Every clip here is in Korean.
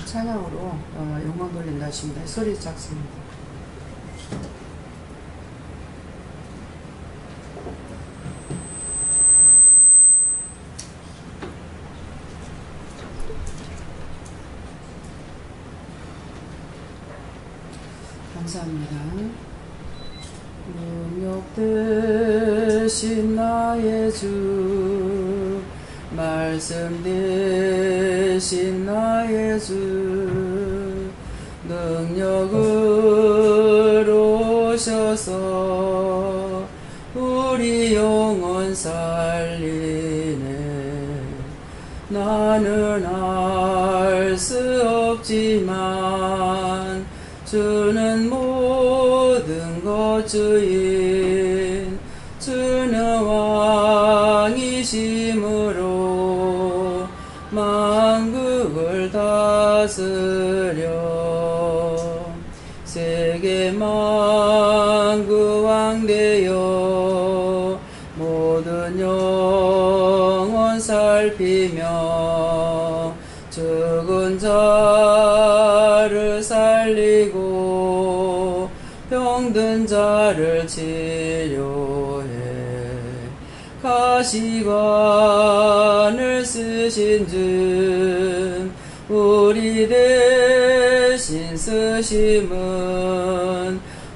찬양으로 영광 돌린다 하십니다. 소리 작습니다. 감사합니다. 능력 되신 나의 주, 말씀 되신 나의 주, 능력으로 오셔서 우리 영혼 살리네. 나는 알 수 없지만 주는 모든 것 주인, 주는 왕이심으로 만국을 다스려. 세계 만국 왕되어 모든 영혼 살피며 죽은 자를 살리고 병든 자를 치료해. 가시관을 쓰신 주, 우리 대신 쓰심은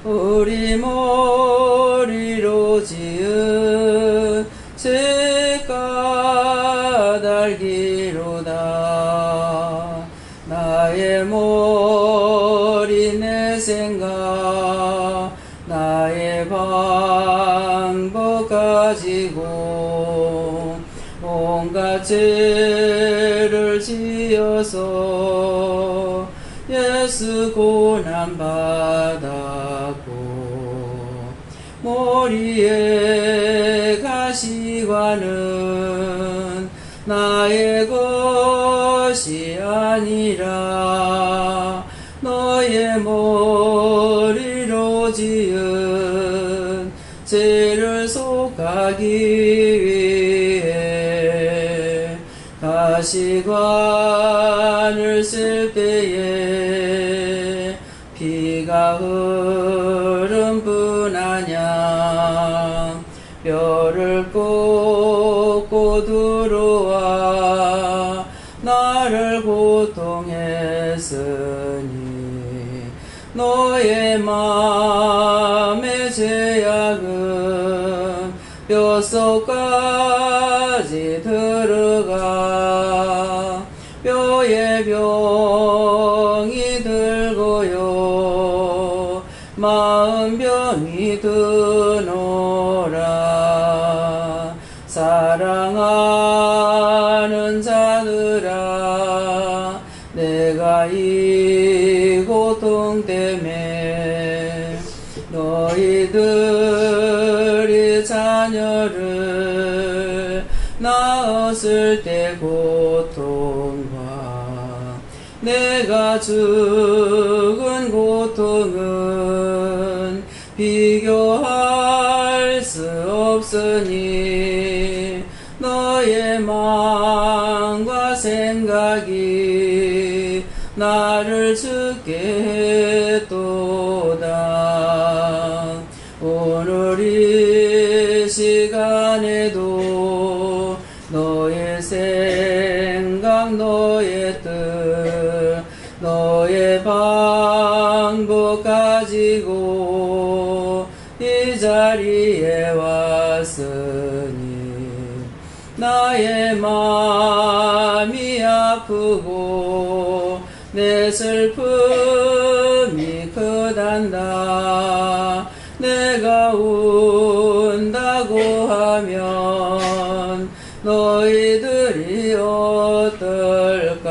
우리 머리로 지은 죄 까닭이로다. 나의 머리 내 생각 나의 방법 가지고 온갖 죄를 지어서 예수 고난 받았고, 머리에 가시관은 나의 것이 아니라 너의 머리로 지은 죄를 속하기 위해. 가시관을 쓸 때에 피가 흐른 분 아냐. 뼈를 꽂고 들어와 나를 고통했으니, 너의 마음의 죄악은 뼛속까지 들어가 뼈에 병이 들고요 마음병이 드노라. 사랑하는 자들아, 내가 이 고통 때문에 너희들이 자녀를 낳았을 때 고통과 내가 죽은 고통은 비교할 수 없으니, 너의 마음과 생각이 나를 죽게 했도다. 오늘 이 시간에도 너의 생각, 너의 뜻, 너의 방법 가지고 이 자리에 왔으니, 나의 마음이 아프고 내 슬픔이 크단다. 내가 운다고 하면 너희들이 어떨까.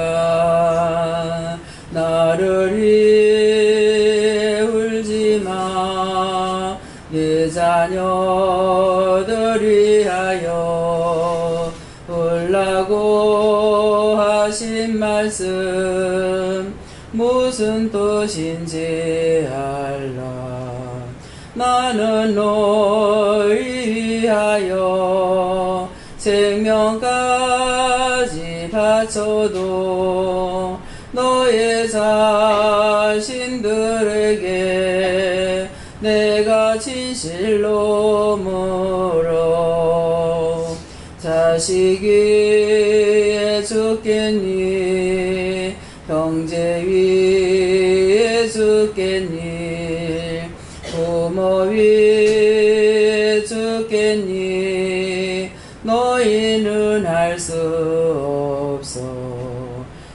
나를 위해 울지마. 내 자녀들이 하여 울라고 하신 말씀 무슨 뜻인지 알라. 나는 너희 위하여 생명까지 바쳐도 너의 진실로 물어 자식 위에 죽겠니 형제 위에 죽겠니 부모 위에 죽겠니 너희는 할 수 없어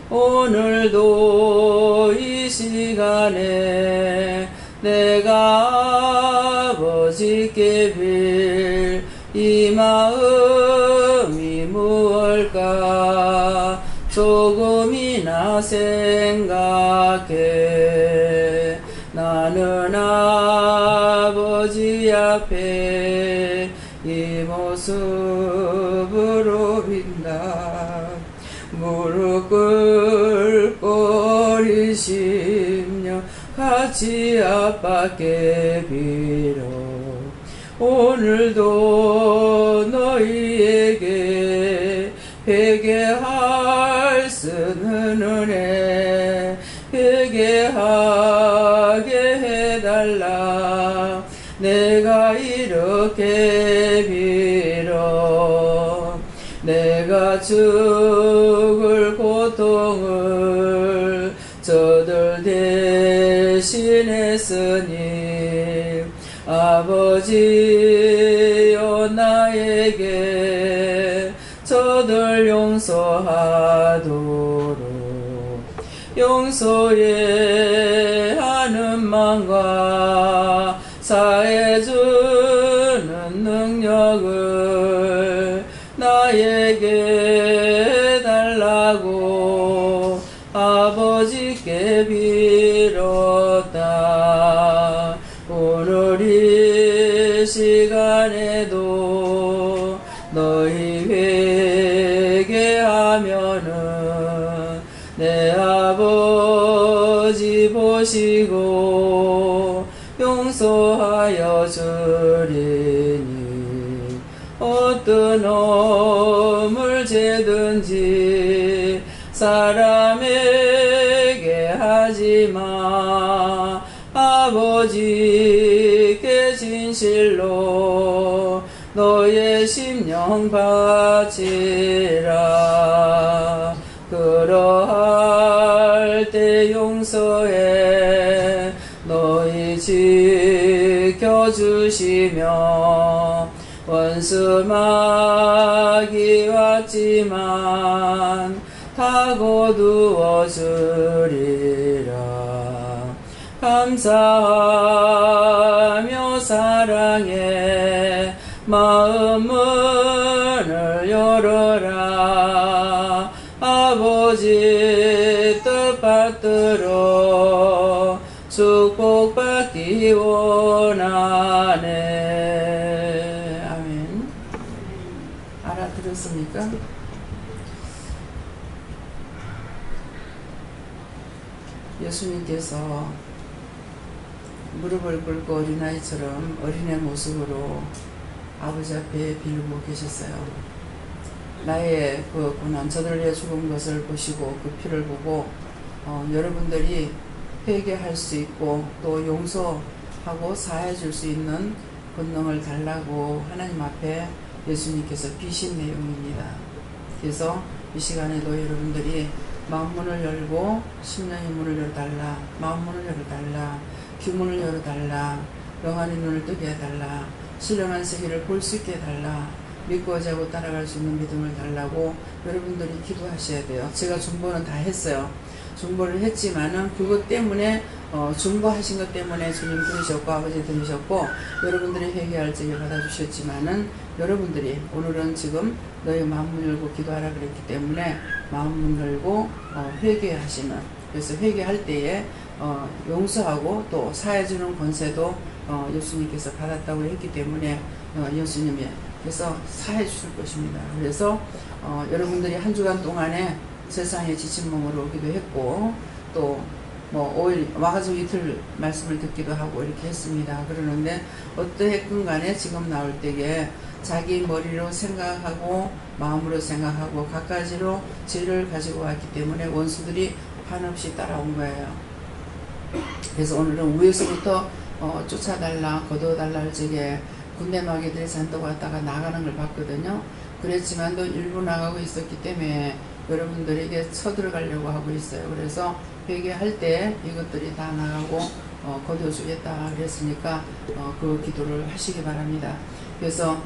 오늘도 이 시간에 내가 아버지께 빌 이 마음이 무엇일까 조금이나 생각해 나는 아버지 앞에 이 모습으로 빈다 무릎 꿇고 10년 같이 아빠께 빌어 오늘도 너희에게 회개할 수 있는 은혜 회개하게 해달라 내가 이렇게 빌어 내가 죽을 고통을 저들 대신했으니 아버지여 나에게 저들 용서하도록 용서해 하는 마음과 사해주는 능력을 나에게 달라고 아버지께 빌었다 오늘 이 시간에도 너희 회개하면은 내 아버지 보시고 용서하여 주리니 어떤 놈을 죄든지 사람에게 하지마 아버지께 진실로 너의 심령 바치라 그러할 때 용서해 너희 지켜주시며 원수 마귀 왔지만 다 거두어 주리라 감사하며 사랑해 마음 문을 열어라 아버지 뜻 받들어 축복받기 원하네 아멘 알아들었습니까? 예수님께서 무릎을 꿇고 어린아이처럼 어린애 모습으로 아버지 앞에 빌고 계셨어요. 나의 그 고난, 저들을 위해 죽은 것을 보시고 그 피를 보고 여러분들이 회개할 수 있고 또 용서하고 사해 줄 수 있는 권능을 달라고 하나님 앞에 예수님께서 비신 내용입니다. 그래서 이 시간에도 여러분들이 마음문을 열고 심령의 문을 열어달라 마음문을 열어달라 귀문을 열어달라 영안의 눈을 뜨게 해달라 신령한 세계를 볼 수 있게 해달라 믿고 자고 따라갈 수 있는 믿음을 달라고 여러분들이 기도하셔야 돼요. 제가 중보는 다 했어요. 중보를 했지만은 그것 때문에 중보하신 것 때문에 주님 들으셨고 아버지 들으셨고 여러분들이 회개할 적에 받아주셨지만은 여러분들이 오늘은 지금 너희 마음문 열고 기도하라 그랬기 때문에 마음문 열고 회개하시는 그래서 회개할 때에 용서하고 또 사해주는 권세도 예수님께서 받았다고 했기 때문에 예수님이 그래서 사해 주실 것입니다. 그래서 여러분들이 한 주간 동안에 세상에 지친 몸으로 오기도 했고 또 뭐 5일 와가지고 이틀 말씀을 듣기도 하고 이렇게 했습니다. 그러는데 어떠했건 간에 지금 나올 때에 자기 머리로 생각하고 마음으로 생각하고 갖가지로 죄를 가지고 왔기 때문에 원수들이 한없이 따라온 거예요. 그래서 오늘은 위에서부터 쫓아달라 거둬달라 할 적에 군대 마귀들이 잔뜩 왔다가 나가는 걸 봤거든요. 그랬지만도 일부 나가고 있었기 때문에 여러분들에게 쳐들어가려고 하고 있어요. 그래서 회개할 때 이것들이 다 나가고 거둬주겠다 그랬으니까 그 기도를 하시기 바랍니다. 그래서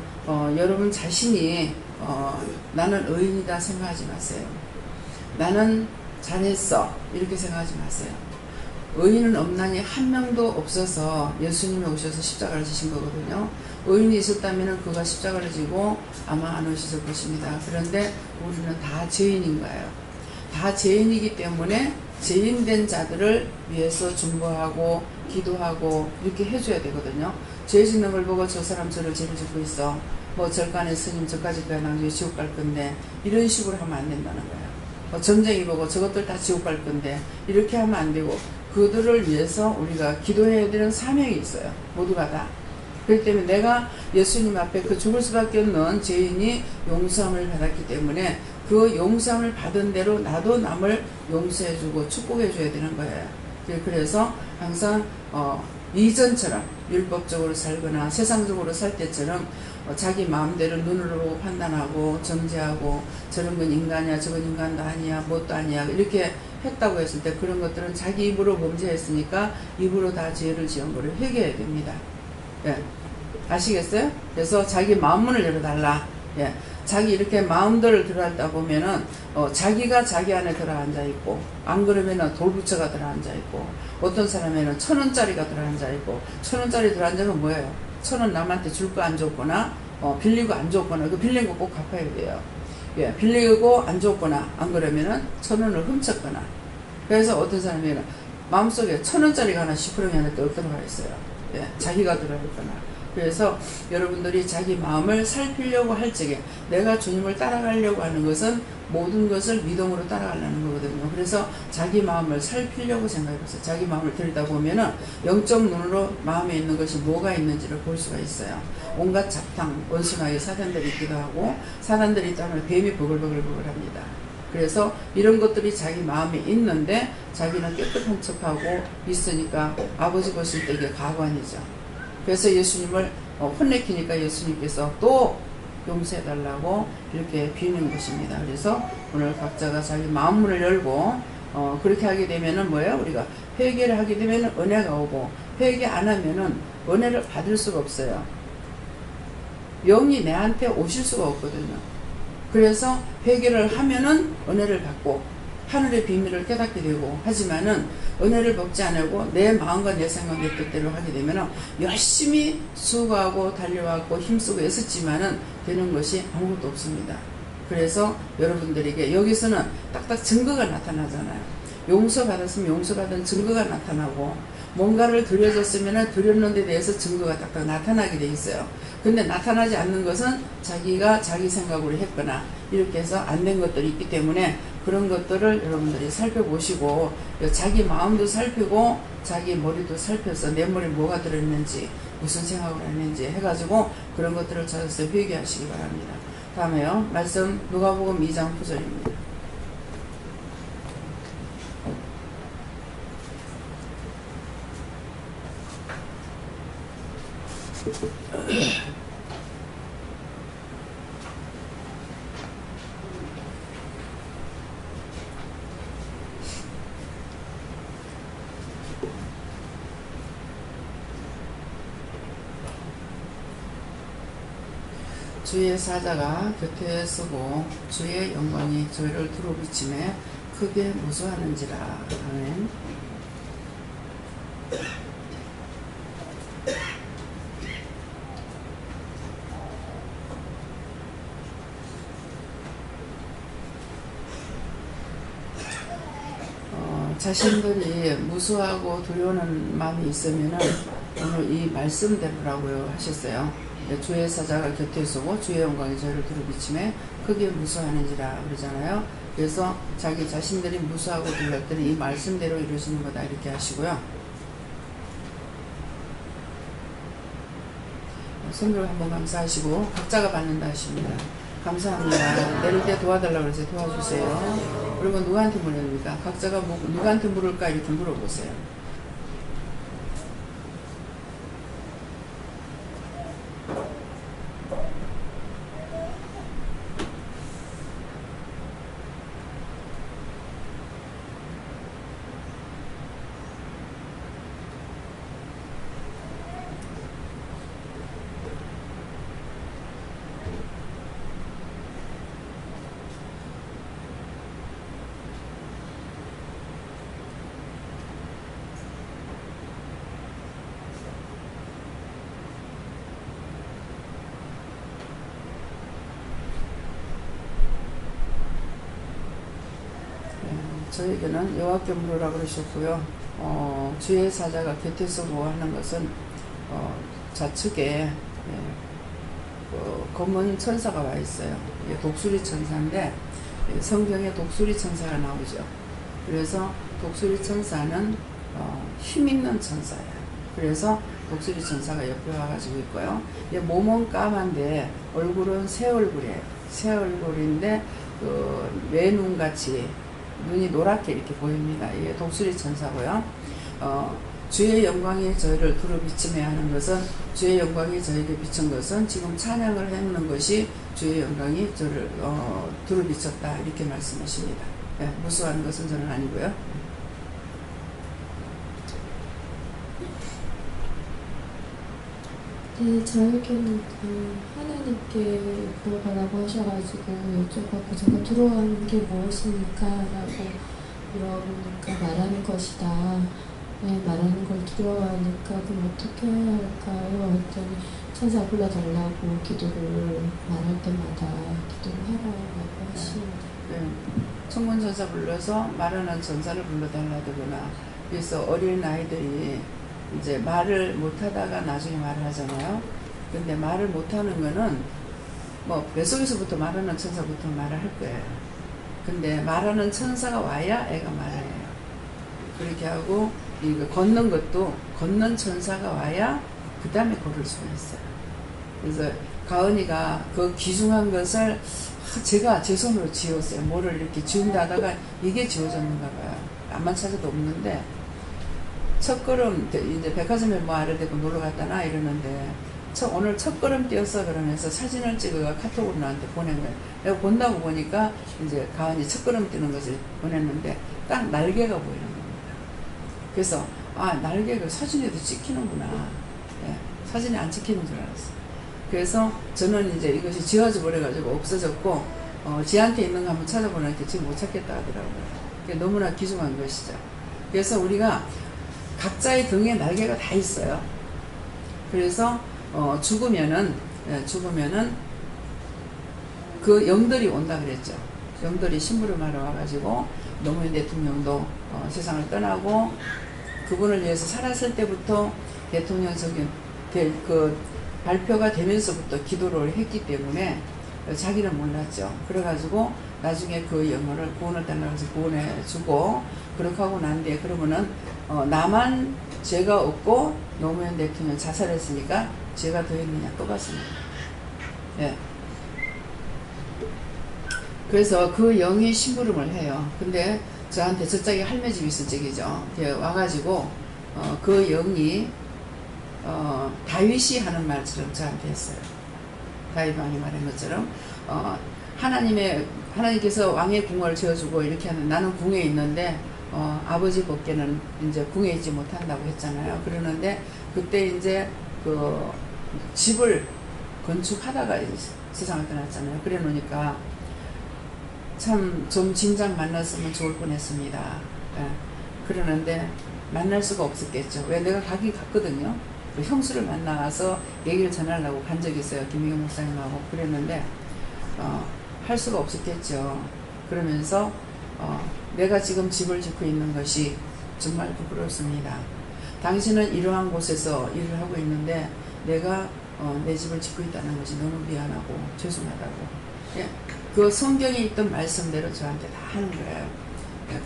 여러분 자신이 나는 의인이다 생각하지 마세요. 나는 잘했어 이렇게 생각하지 마세요. 의인은 없나니 한 명도 없어서 예수님이 오셔서 십자가를 지신 거거든요. 의인이 있었다면 그가 십자가를 지고 아마 안 오셨을 것입니다. 그런데 우리는 다 죄인인 거예요. 다 죄인이기 때문에 죄인된 자들을 위해서 중보하고 기도하고 이렇게 해줘야 되거든요. 죄 짓는 걸 보고 저 사람 저를 죄를 짓고 있어. 뭐 절간의 스님 저까지 가야 나중에 지옥 갈 건데 이런 식으로 하면 안 된다는 거예요. 점쟁이 보고 저것들 다 지옥 갈 건데 이렇게 하면 안 되고 그들을 위해서 우리가 기도해야 되는 사명이 있어요. 모두가 다. 그렇기 때문에 내가 예수님 앞에 그 죽을 수밖에 없는 죄인이 용서함을 받았기 때문에 그 용서함을 받은 대로 나도 남을 용서해주고 축복해줘야 되는 거예요. 그래서 항상 이전처럼 율법적으로 살거나 세상적으로 살 때처럼 자기 마음대로 눈으로 보고 판단하고 정죄하고 저런 건 인간이야 저건 인간도 아니야 뭣도 아니야 이렇게 했다고 했을 때 그런 것들은 자기 입으로 범죄했으니까 입으로 다 죄를 지은 거를 회개해야 됩니다. 예. 아시겠어요? 그래서 자기 마음문을 열어달라. 예. 자기 이렇게 마음들을 들어앉다 보면은 자기가 자기 안에 들어앉아 있고 안 그러면은 돌부처가 들어앉아 있고 어떤 사람에는 1,000원짜리가 들어앉아 있고 1,000원짜리 들어앉으면 뭐예요? 1,000원 남한테 줄 거 안 줬거나 빌리고 안 줬거나 그 빌린 거 꼭 갚아야 돼요. 예, 빌리고 안 줬거나 안 그러면은 1,000원을 훔쳤거나 그래서 어떤 사람에는 마음속에 1,000원짜리가 하나씩 그러면 들어가 있어요. 예, 자기가 들어있거나 그래서 여러분들이 자기 마음을 살피려고 할 적에 내가 주님을 따라가려고 하는 것은 모든 것을 미동으로 따라가려는 거거든요. 그래서 자기 마음을 살피려고 생각해보세요. 자기 마음을 들여다보면은 영적 눈으로 마음에 있는 것이 뭐가 있는지를 볼 수가 있어요. 온갖 잡탕, 원수마귀 사단들이 있기도 하고 사단들이 있다면 뱀이 버글버글합니다. 그래서 이런 것들이 자기 마음에 있는데 자기는 깨끗한 척하고 있으니까 아버지 보실 때 이게 가관이죠. 그래서 예수님을 혼내키니까 예수님께서 또 용서해달라고 이렇게 비는 것입니다. 그래서 오늘 각자가 자기 마음문을 열고 그렇게 하게 되면은 뭐예요? 우리가 회개를 하게 되면 은혜가 오고 회개 안 하면은 은혜를 받을 수가 없어요. 영이 내한테 오실 수가 없거든요. 그래서 회개를 하면은 은혜를 받고 하늘의 비밀을 깨닫게 되고 하지만은 은혜를 받지 않고 내 마음과 내 생각 내 뜻대로 하게 되면은 열심히 수고하고 달려왔고 힘쓰고 애썼지만은 되는 것이 아무것도 없습니다. 그래서 여러분들에게 여기서는 딱딱 증거가 나타나잖아요. 용서받았으면 용서받은 증거가 나타나고 뭔가를 드려줬으면 드렸는 데 대해서 증거가 딱딱 나타나게 돼 있어요. 근데 나타나지 않는 것은 자기가 자기 생각으로 했거나 이렇게 해서 안 된 것들이 있기 때문에 그런 것들을 여러분들이 살펴보시고 자기 마음도 살피고 자기 머리도 살펴서 내 머리에 뭐가 들어있는지 무슨 생각을 했는지 해가지고 그런 것들을 찾아서 회개하시기 바랍니다. 다음에요. 말씀 누가복음 2장 9절입니다. 주의 사자가 곁에 서고 주의 영광이 저희를 두루비침에 크게 무수하는지라. 아멘. 자신들이 무수하고 두려워하는 마음이 있으면은 오늘 이 말씀대로라고요 하셨어요. 주의 사자가 곁에 서고 주의 영광이 저희를 두루비침에 크게 무수하는지라 그러잖아요. 그래서 자기 자신들이 무수하고 두려울 때는 이 말씀대로 이루시는 거다 이렇게 하시고요. 손들 한번 감사하시고 각자가 받는다 하십니다. 감사합니다. 내릴 때 도와달라고 그래서 도와주세요. 그러면 누구한테 물어봅니까? 각자가 누구한테 물을까 이렇게 물어보세요. 저에게는 여호와께 물으라 그러셨고요. 주의 사자가 곁에 서고 하는 것은 좌측에 검은 천사가 와 있어요. 이게 독수리 천사인데 성경에 독수리 천사가 나오죠. 그래서 독수리 천사는 힘있는 천사예요. 그래서 독수리 천사가 옆에 와가지고 있고요. 몸은 까만데 얼굴은 새 얼굴이에요. 새 얼굴인데 외눈같이 눈이 노랗게 이렇게 보입니다. 이게 독수리 천사고요. 주의 영광이 저희를 두루비치며 하는 것은, 주의 영광이 저에게 비친 것은 지금 찬양을 해놓는 것이 주의 영광이 저를 두루비쳤다 이렇게 말씀하십니다. 무수한 것은 저는 아니고요. 네, 저에게는 하나님께 물어보라고 하셔가지고 여쭤봤고, 제가 들어온 게 무엇입니까? 라고 물어보니까 말하는 것이다. 네, 말하는 걸 두려워하니까 그럼 어떻게 해야 할까요? 했더니 천사 불러달라고 기도를 말할 때마다 기도를 하라고 하십니다. 네. 천군 천사 불러서 말하는 전사를 불러달라더구나. 그래서 어린 아이들이 이제 말을 못하다가 나중에 말을 하잖아요. 근데 말을 못하는 거는 뭐 뱃속에서부터 말하는 천사부터 말을 할 거예요. 근데 말하는 천사가 와야 애가 말을 해요. 그렇게 하고 이거 걷는 것도 걷는 천사가 와야 그 다음에 걸을 수가 있어요. 그래서 가은이가 그 귀중한 것을 제가 제 손으로 지었어요. 뭐를 이렇게 지운다 하다가 이게 지워졌는가 봐요. 암만 찾아도 없는데, 첫 걸음 이제 백화점에 뭐 아래대고 놀러 갔다나 이러는데 오늘 첫 걸음 뛰었어 그러면서 사진을 찍어가 카톡으로 나한테 보낸 거예요. 내가 본다고 보니까 이제 가은이 첫 걸음 뛰는 것을 보냈는데 딱 날개가 보이는 겁니다. 그래서 날개가 사진에도 찍히는구나. 사진이 안 찍히는 줄 알았어요. 그래서 저는 이제 이것이 지워져 버려가지고 없어졌고, 지한테 있는 거 한번 찾아보니까 지금 못 찾겠다 하더라고요. 그게 너무나 귀중한 것이죠. 그래서 우리가 각자의 등에 날개가 다 있어요. 그래서 죽으면은 그 영들이 온다 그랬죠. 영들이 심부름하러 와가지고 노무현 대통령도 세상을 떠나고, 그분을 위해서 살았을 때부터 대통령적인 그 발표가 되면서부터 기도를 했기 때문에 자기는 몰랐죠. 그래가지고 나중에 그 영혼을 구원을 달라고 해서 구원해주고, 그렇게 하고 난 뒤에 그러면은 나만 죄가 없고 노무현 대통령 자살했으니까 죄가 더 있느냐, 똑같습니다. 예. 그래서 그 영이 심부름을 해요. 근데 저한테 저짝에 할매 집이 있을 적이죠. 와가지고 그 영이 다윗이 하는 말처럼 저한테 했어요. 다윗 왕이 말한 것처럼 하나님께서 왕의 궁을 지어주고 이렇게 하는, 나는 궁에 있는데 아버지 법계는 이제 궁에 있지 못한다고 했잖아요. 그러는데 그때 이제 그 집을 건축하다가 세상을 떠났잖아요. 그래 놓으니까 참 좀 진작 만났으면 좋을 뻔했습니다. 그러는데 만날 수가 없었겠죠. 왜, 내가 가긴 갔거든요. 그 형수를 만나서 얘기를 전하려고 간 적이 있어요. 김희경 목사님하고. 그랬는데 할 수가 없었겠죠. 그러면서 내가 지금 집을 짓고 있는 것이 정말 부끄럽습니다. 당신은 이러한 곳에서 일을 하고 있는데 내가 내 집을 짓고 있다는 것이 너무 미안하고 죄송하다고. 그 성경에 있던 말씀대로 저한테 다 하는 거예요.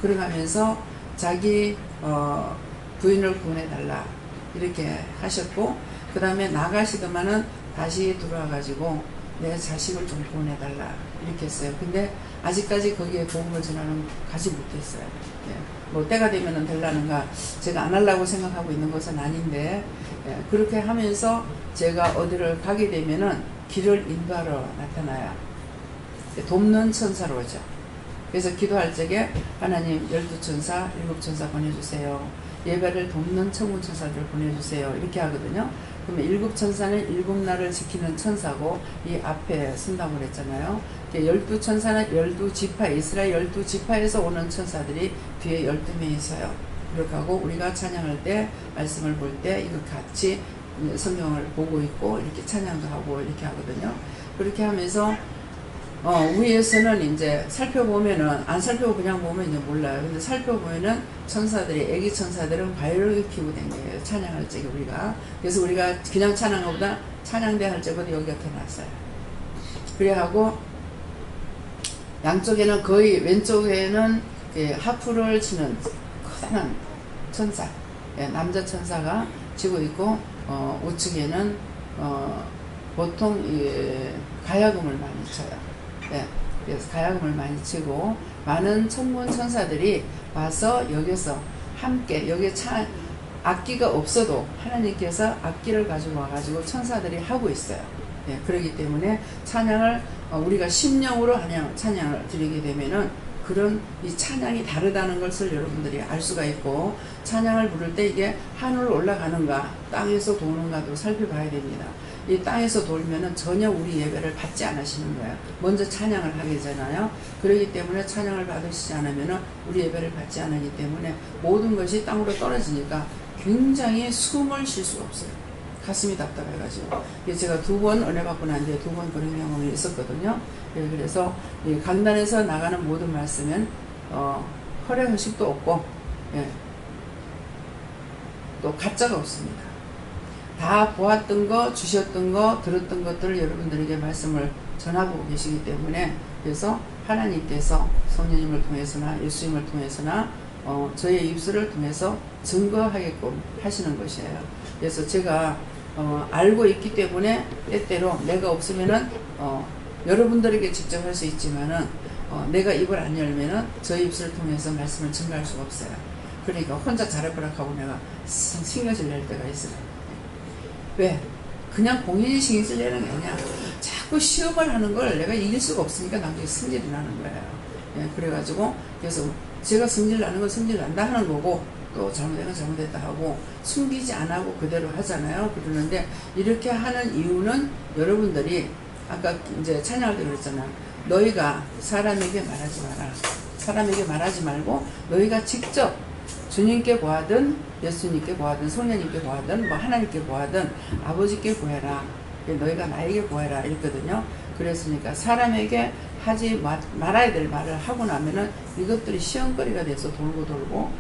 그러면서 자기 부인을 구원해달라 이렇게 하셨고, 그 다음에 나가시더만은 다시 들어와가지고 내 자식을 좀 구원해달라 이렇게 했어요. 근데 아직까지 거기에 복음을 전하는 가지 못했어요. 뭐 때가 되면은 될라는가, 제가 안 하려고 생각하고 있는 것은 아닌데, 그렇게 하면서 제가 어디를 가게 되면은 길을 인도하러 나타나요. 돕는 천사로 오죠. 그래서 기도할 적에 하나님 12천사, 7천사 보내주세요. 예배를 돕는 천군 천사들을 보내주세요. 이렇게 하거든요. 그러면 7천사는 7날을 지키는 천사고, 이 앞에 쓴다고 그랬잖아요. 12천사는 12지파, 이스라엘 12지파에서 오는 천사들이 뒤에 12명이 있어요. 이렇게 하고 우리가 찬양할 때, 말씀을 볼 때 이거 같이 성경을 보고 있고 이렇게 찬양도 하고 이렇게 하거든요. 그렇게 하면서 위에서는 이제 살펴보면은, 안 살펴보고 그냥 보면 이제 몰라요. 근데 살펴보면은 천사들이, 애기 천사들은 바위를 피고 댕겨요. 찬양할 적에 우리가. 그래서 우리가 그냥 찬양한 것보다 찬양대 할 적보다 여기가 더 낫어요. 그래하고, 양쪽에는 거의 왼쪽에는 하프를 치는 커다란 천사, 남자 천사가 지고 있고, 우측에는, 보통, 가야금을 많이 쳐요. 그래서 가야금을 많이 치고 많은 천문 천사들이 와서 여기서 함께 여기에 악기가 없어도 하나님께서 악기를 가지고 와가지고 천사들이 하고 있어요. 그렇기 때문에 찬양을 우리가 심령으로 찬양을 드리게 되면은 그런 이 찬양이 다르다는 것을 여러분들이 알 수가 있고, 찬양을 부를 때 이게 하늘로 올라가는가 땅에서 도는가도 살펴봐야 됩니다. 이 땅에서 돌면은 전혀 우리 예배를 받지 않으시는 거예요. 먼저 찬양을 하게 되잖아요. 그렇기 때문에 찬양을 받으시지 않으면은 우리 예배를 받지 않기 때문에 모든 것이 땅으로 떨어지니까 굉장히 숨을 쉴 수가 없어요. 가슴이 답답해가지고. 제가 2번 은혜 받고 난 뒤에 2번 그런 경험이 있었거든요. 그래서 강단에서 나가는 모든 말씀은 허례 허식도 없고, 또 가짜가 없습니다. 다 보았던 거, 주셨던 거, 들었던 것들을 여러분들에게 말씀을 전하고 계시기 때문에, 그래서 하나님께서 성령님을 통해서나 예수님을 통해서나 저의 입술을 통해서 증거하게끔 하시는 것이에요. 그래서 제가 알고 있기 때문에 때때로 내가 없으면은 여러분들에게 직접 할 수 있지만은 내가 입을 안 열면은 저 입술을 통해서 말씀을 증거할 수가 없어요. 그러니까 혼자 잘해보라 하고 내가 신경질 낼 때가 있어요. 왜? 그냥 공인이 신경 쓸 일은 아니야. 자꾸 시험을 하는 걸 내가 이길 수가 없으니까 나중에 승질이 나는 거예요. 그래가지고 그래서 제가 승질 나는 건 승질 난다 하는 거고, 또 잘못된 건 잘못됐다 하고 숨기지 안 하고 그대로 하잖아요. 그러는데 이렇게 하는 이유는 여러분들이 아까 이제 찬양할 때 그랬잖아. 너희가 사람에게 말하지 마라. 사람에게 말하지 말고 너희가 직접 주님께 구하든 예수님께 구하든 성령님께 구하든 뭐 하나님께 구하든 아버지께 구해라. 너희가 나에게 구해라 이랬거든요. 그랬으니까 사람에게 하지 말아야 될 말을 하고 나면은 이것들이 시험거리가 돼서 돌고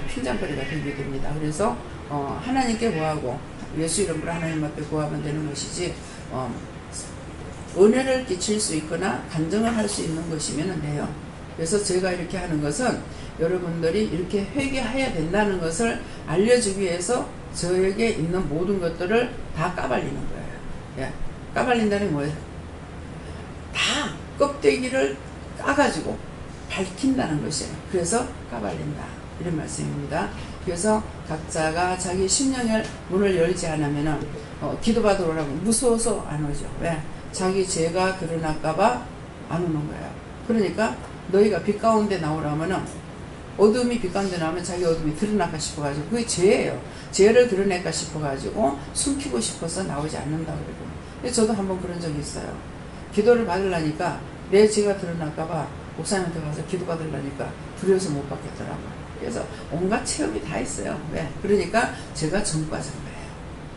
핀잔거리가 되게 됩니다. 그래서 하나님께 구하고 예수 이름으로 하나님 앞에 구하면 되는 것이지, 은혜를 끼칠 수 있거나 간증을 할 수 있는 것이면 돼요. 그래서 제가 이렇게 하는 것은 여러분들이 이렇게 회개해야 된다는 것을 알려주기 위해서 저에게 있는 모든 것들을 다 까발리는 거예요. 까발린다는 게 뭐예요? 다 껍데기를 까가지고 밝힌다는 것이에요. 그래서 까발린다 이런 말씀입니다. 그래서 각자가 자기 심령의 문을 열지 않으면은 기도받으러 오라고 무서워서 안 오죠. 왜? 자기 죄가 드러날까봐 안 오는 거예요. 그러니까 너희가 빛 가운데 나오라면은, 어둠이 빛 가운데 나오면 자기 어둠이 드러날까 싶어가지고 그게 죄예요. 죄를 드러낼까 싶어가지고 숨기고 싶어서 나오지 않는다 그러고. 저도 한번 그런 적이 있어요. 기도를 받으려니까 내 죄가 드러날까봐 목사님한테 가서 기도 받으려니까 두려워서 못 받겠더라고요. 그래서 온갖 체험이 다 있어요. 왜? 그러니까 제가 전과자인 거예요.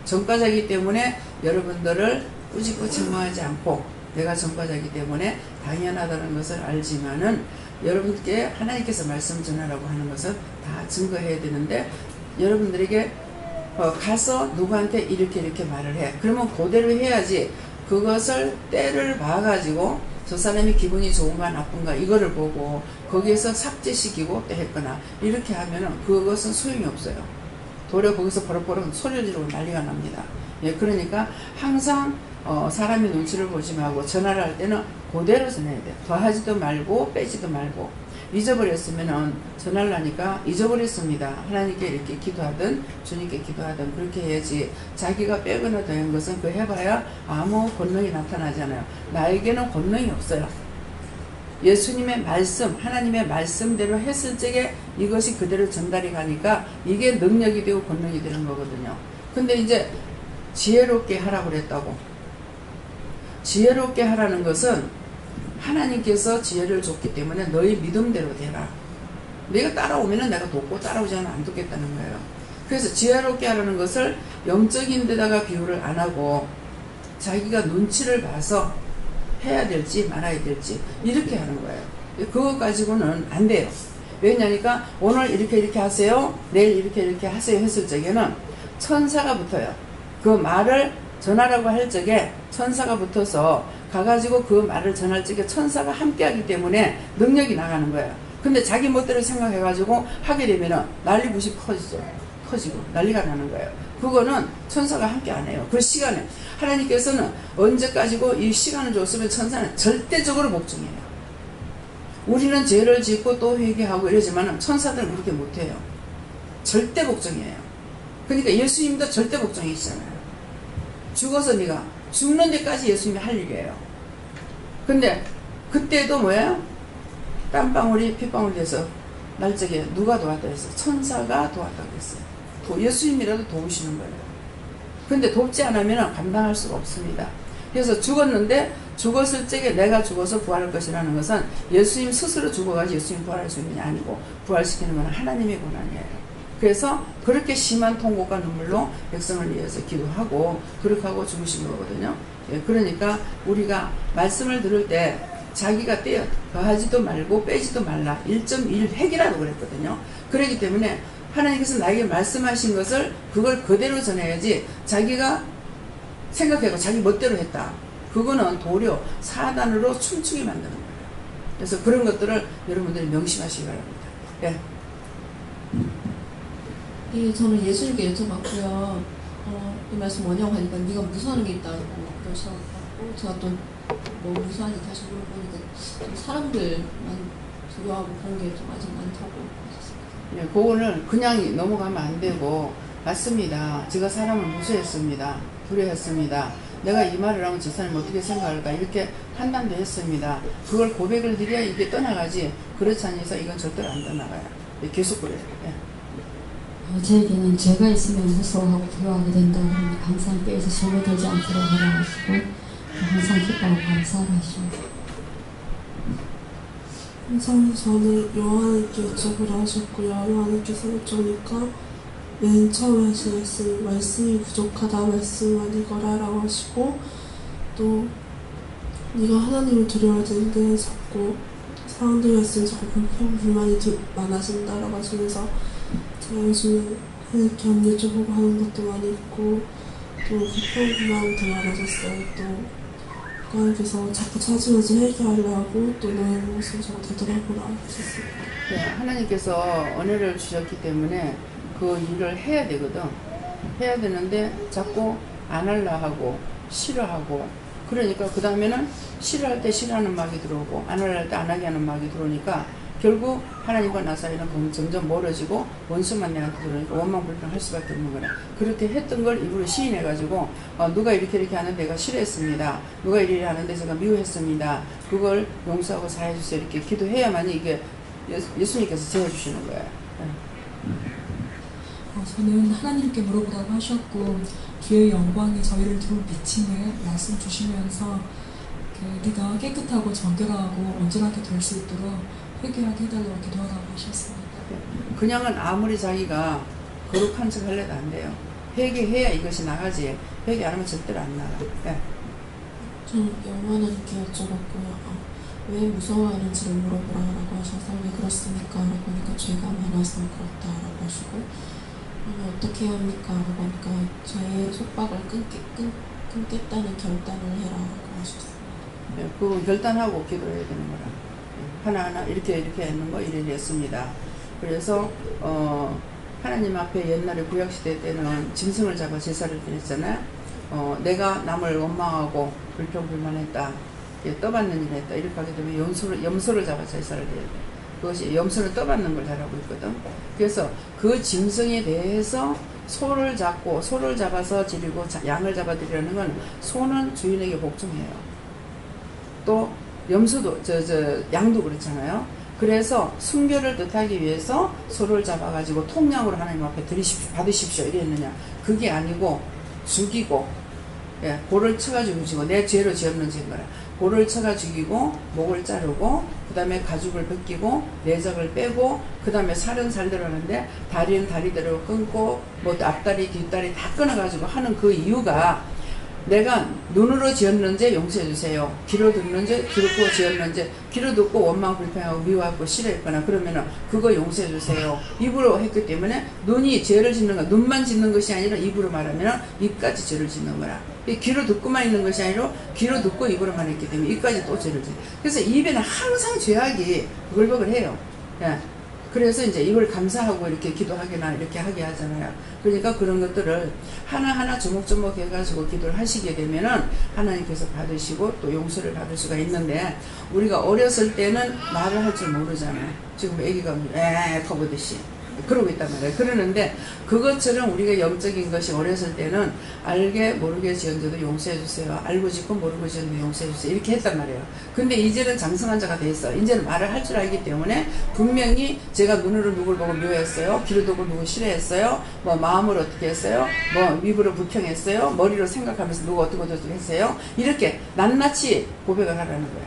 전과자이기 때문에 여러분들을 꾸짖고 증오하지 않고, 내가 전과자이기 때문에 당연하다는 것을 알지만은 여러분께 하나님께서 말씀 전하라고 하는 것은 다 증거해야 되는데, 여러분들에게 가서 누구한테 이렇게 말을 해. 그러면 그대로 해야지. 그것을 때를 봐가지고 저 사람이 기분이 좋은가 나쁜가 이거를 보고 거기에서 삭제시키고 또 했거나 이렇게 하면은 그것은 소용이 없어요. 도리어 거기서 버럭버럭 소리를 지르고 난리가 납니다. 그러니까 항상 사람의 눈치를 보지 말고 전화를 할 때는 그대로 전해야 돼요. 더하지도 말고 빼지도 말고. 잊어버렸으면은 전화를 하니까 잊어버렸습니다. 하나님께 이렇게 기도하든 주님께 기도하든 그렇게 해야지. 자기가 빼거나 더한 것은 그 해봐야 아무 권능이 나타나잖아요. 나에게는 권능이 없어요. 예수님의 말씀, 하나님의 말씀대로 했을 적에 이것이 그대로 전달이 가니까 이게 능력이 되고 권능이 되는 거거든요. 근데 이제 지혜롭게 하라고 그랬다고. 지혜롭게 하라는 것은 하나님께서 지혜를 줬기 때문에 너희 믿음대로 되라. 내가 따라오면은 내가 돕고 따라오지 않으면 안 돕겠다는 거예요. 그래서 지혜롭게 하라는 것을 영적인 데다가 비유를 안 하고 자기가 눈치를 봐서 해야 될지 말아야 될지 이렇게 하는 거예요. 그거 가지고는 안 돼요. 왜냐니까 오늘 이렇게 하세요, 내일 이렇게 하세요 했을 적에는 천사가 붙어요. 그 말을 전하라고 할 적에 천사가 붙어서 가가지고 그 말을 전할 적에 천사가 함께하기 때문에 능력이 나가는 거예요. 근데 자기 멋대로 생각해가지고 하게 되면은 난리부시 커지고 난리가 나는 거예요. 그거는 천사가 함께 안 해요. 그 시간에 하나님께서는 언제까지고 이 시간을 줬으면 천사는 절대적으로 복종해요. 우리는 죄를 짓고 또 회개하고 이러지만 천사들은 그렇게 못해요. 절대 복종이에요. 그러니까 예수님도 절대 복종이시잖아요. 죽어서 네가 죽는 데까지 예수님이 할 일이에요. 근데 그때도 뭐예요? 땀방울이 핏방울이 돼서 날적에 누가 도왔다 했어요? 천사가 도왔다고 했어요. 예수님이라도 도우시는 거예요. 근데 돕지 않으면 감당할 수가 없습니다. 그래서 죽었는데 죽었을 적에 내가 죽어서 부활할 것이라는 것은 예수님 스스로 죽어가지고 예수님 부활할 수 있는 게 아니고 부활시키는 건 하나님의 권한이에요. 그래서 그렇게 심한 통곡과 눈물로 백성을 위해서 기도하고 그렇게 하고 죽으신 거거든요. 예, 그러니까 우리가 말씀을 들을 때 자기가 떼어 더하지도 말고 빼지도 말라 1.1 획이라고 그랬거든요. 그렇기 때문에 하나님께서 나에게 말씀하신 것을 그걸 그대로 전해야지 자기가 생각하고 자기 멋대로 했다. 그거는 도리어 사단으로 춤추게 만드는 거예요. 그래서 그런 것들을 여러분들이 명심하시기 바랍니다. 예. 예, 저는 예수님께 여쭤봤고요. 이 말씀 뭐냐고 하니까 네가 무서워하는 게 있다고 그러셔가지고 제가 또 뭐 무서워하는지 다시 물어보니까 좀 사람들만 두려워하고 그런 게 좀 아직 많다고 하셨습니다. 예, 그거는 그냥 넘어가면 안 되고 맞습니다. 제가 사람을 무서워했습니다. 두려워했습니다. 내가 이 말을 하면 저 사람이 어떻게 생각할까 이렇게 판단도 했습니다. 그걸 고백을 드려야 이게 떠나가지 그렇지 않아서 이건 절대로 안 떠나가요. 예, 계속 그래요. 예. 저에게는 죄가 있으면 무서워하고 두려워하게 된다. 항상 뼈에서 손을 들지 않도록 하라 하시고 항상 기뻐하고 감사를 하십니다. 항상 저는 요한에게 여쭤보라 하셨고요. 요한에게서 여쭤니까 맨 처음에 하신 말씀이 부족하다 말씀만 읽어라 라고 하시고 또 네가 하나님을 두려워야 되는데 자꾸 사람들 말씀에 자꾸 불만이 많아진다 라고 하시면서 제가 요즘에 이렇게 여쭤보고 하는 것도 많이 있고 또 불평불만이 더 많아졌어요. 또 하나님께서 자꾸 찾으면서 회개하려고 또 너의 모습을 자꾸 되돌아보라 하셨습니다. 네, 하나님께서 은혜를 주셨기 때문에 그 일을 해야 되거든. 해야 되는데 자꾸 안 할라 하고 싫어하고 그러니까 그 다음에는 싫어할 때 싫어하는 마음이 들어오고 안 할 때 안 하게 하는 마음이 들어오니까 결국 하나님과 나 사이는 점점 멀어지고 원수만 내한테 들어오니까 원망불평할 수밖에 없는 거라. 그렇게 했던 걸 입으로 시인해가지고 누가 이렇게 하는데 내가 싫어했습니다. 누가 이렇게 하는데 제가 미워했습니다. 그걸 용서하고 사해주세요. 이렇게 기도해야만이 이게 예수님께서 재해주시는 거예요. 저는 하나님께 물어보라고 하셨고 주의 영광이 저희를 두루 비치는 말씀 주시면서 네가 깨끗하고 정결하고 온전하게 될 수 있도록 회개하게 해달라고 기도하라고 하셨습니다. 그냥은 아무리 자기가 거룩한 척 하려도 안 돼요. 회개해야 이것이 나가지. 회개 안 하면 절대로 안 나가. 네. 저는 영원하게 여쭤봤고요. 왜 무서워하는지를 물어보라고 하셔서 왜 그렇습니까? 라고 하니까 죄가 많아서 그렇다라고 하시고 어떻게 해야 합니까? 라고 하니까 죄의 속박을 끊겠다는 결단을 해라라고 하셨습니다. 네, 그 결단하고 기도해야 되는 거라. 하나하나 이렇게 했는 거 이렇게 했습니다. 그래서 하나님 앞에 옛날에 구약시대 때는 짐승을 잡아 제사를 드렸잖아요. 내가 남을 원망하고 불평불만했다, 떠받는 일을 했다 이렇게 하게 되면 염소를 잡아 제사를 드려야 돼. 그것이 염소를 떠받는 걸 잘하고 있거든. 그래서 그 짐승에 대해서 소를 잡아서 드리고 양을 잡아 드리려는 건 소는 주인에게 복종해요. 또 염소도 양도 그렇잖아요. 그래서 순결을 뜻하기 위해서 소를 잡아가지고 통량으로 하나님 앞에 받으십시오 이랬느냐. 그게 아니고 죽이고 볼을 쳐가 죽이고 내 죄로 죄 없는 죄인 거라. 볼을 쳐가 죽이고 목을 자르고 그 다음에 가죽을 벗기고 내장을 빼고 그 다음에 살은 살대로 하는데 다리는 다리대로 끊고 뭐 앞다리 뒷다리 다 끊어가지고 하는 그 이유가 내가 눈으로 지었는지 용서해 주세요. 귀로 듣는지 듣고 지었는지 귀로 듣고 원망 불평하고 미워하고 싫어했거나 그러면은 그거 용서해 주세요. 입으로 했기 때문에 눈이 죄를 짓는 거, 눈만 짓는 것이 아니라 입으로 말하면은 입까지 죄를 짓는 거라. 귀로 듣고만 있는 것이 아니라 귀로 듣고 입으로만 했기 때문에 입까지 또 죄를 짓는. 그래서 입에는 항상 죄악이 버글버글해요. 예. 그래서 이제 이걸 감사하고 이렇게 기도하거나 이렇게 하게 하잖아요. 그러니까 그런 것들을 하나하나 조목조목 해가지고 기도를 하시게 되면은 하나님께서 받으시고 또 용서를 받을 수가 있는데, 우리가 어렸을 때는 말을 할 줄 모르잖아요. 지금 애기가 커보듯이 그러고 있단 말이에요. 그러는데 그것처럼 우리가 영적인 것이 어렸을 때는 알게 모르게 지은데도 용서해 주세요. 알고 짓고 모르고 지은데 용서해 주세요. 이렇게 했단 말이에요. 근데 이제는 장성한 자가 돼 있어. 이제는 말을 할 줄 알기 때문에 분명히 제가 눈으로 누굴 보고 미워했어요. 귀로 듣고 누구 싫어했어요. 뭐 마음으로 어떻게 했어요. 뭐 입으로 불평했어요. 머리로 생각하면서 누구 어떻게 했어요. 이렇게 낱낱이 고백을 하라는 거야.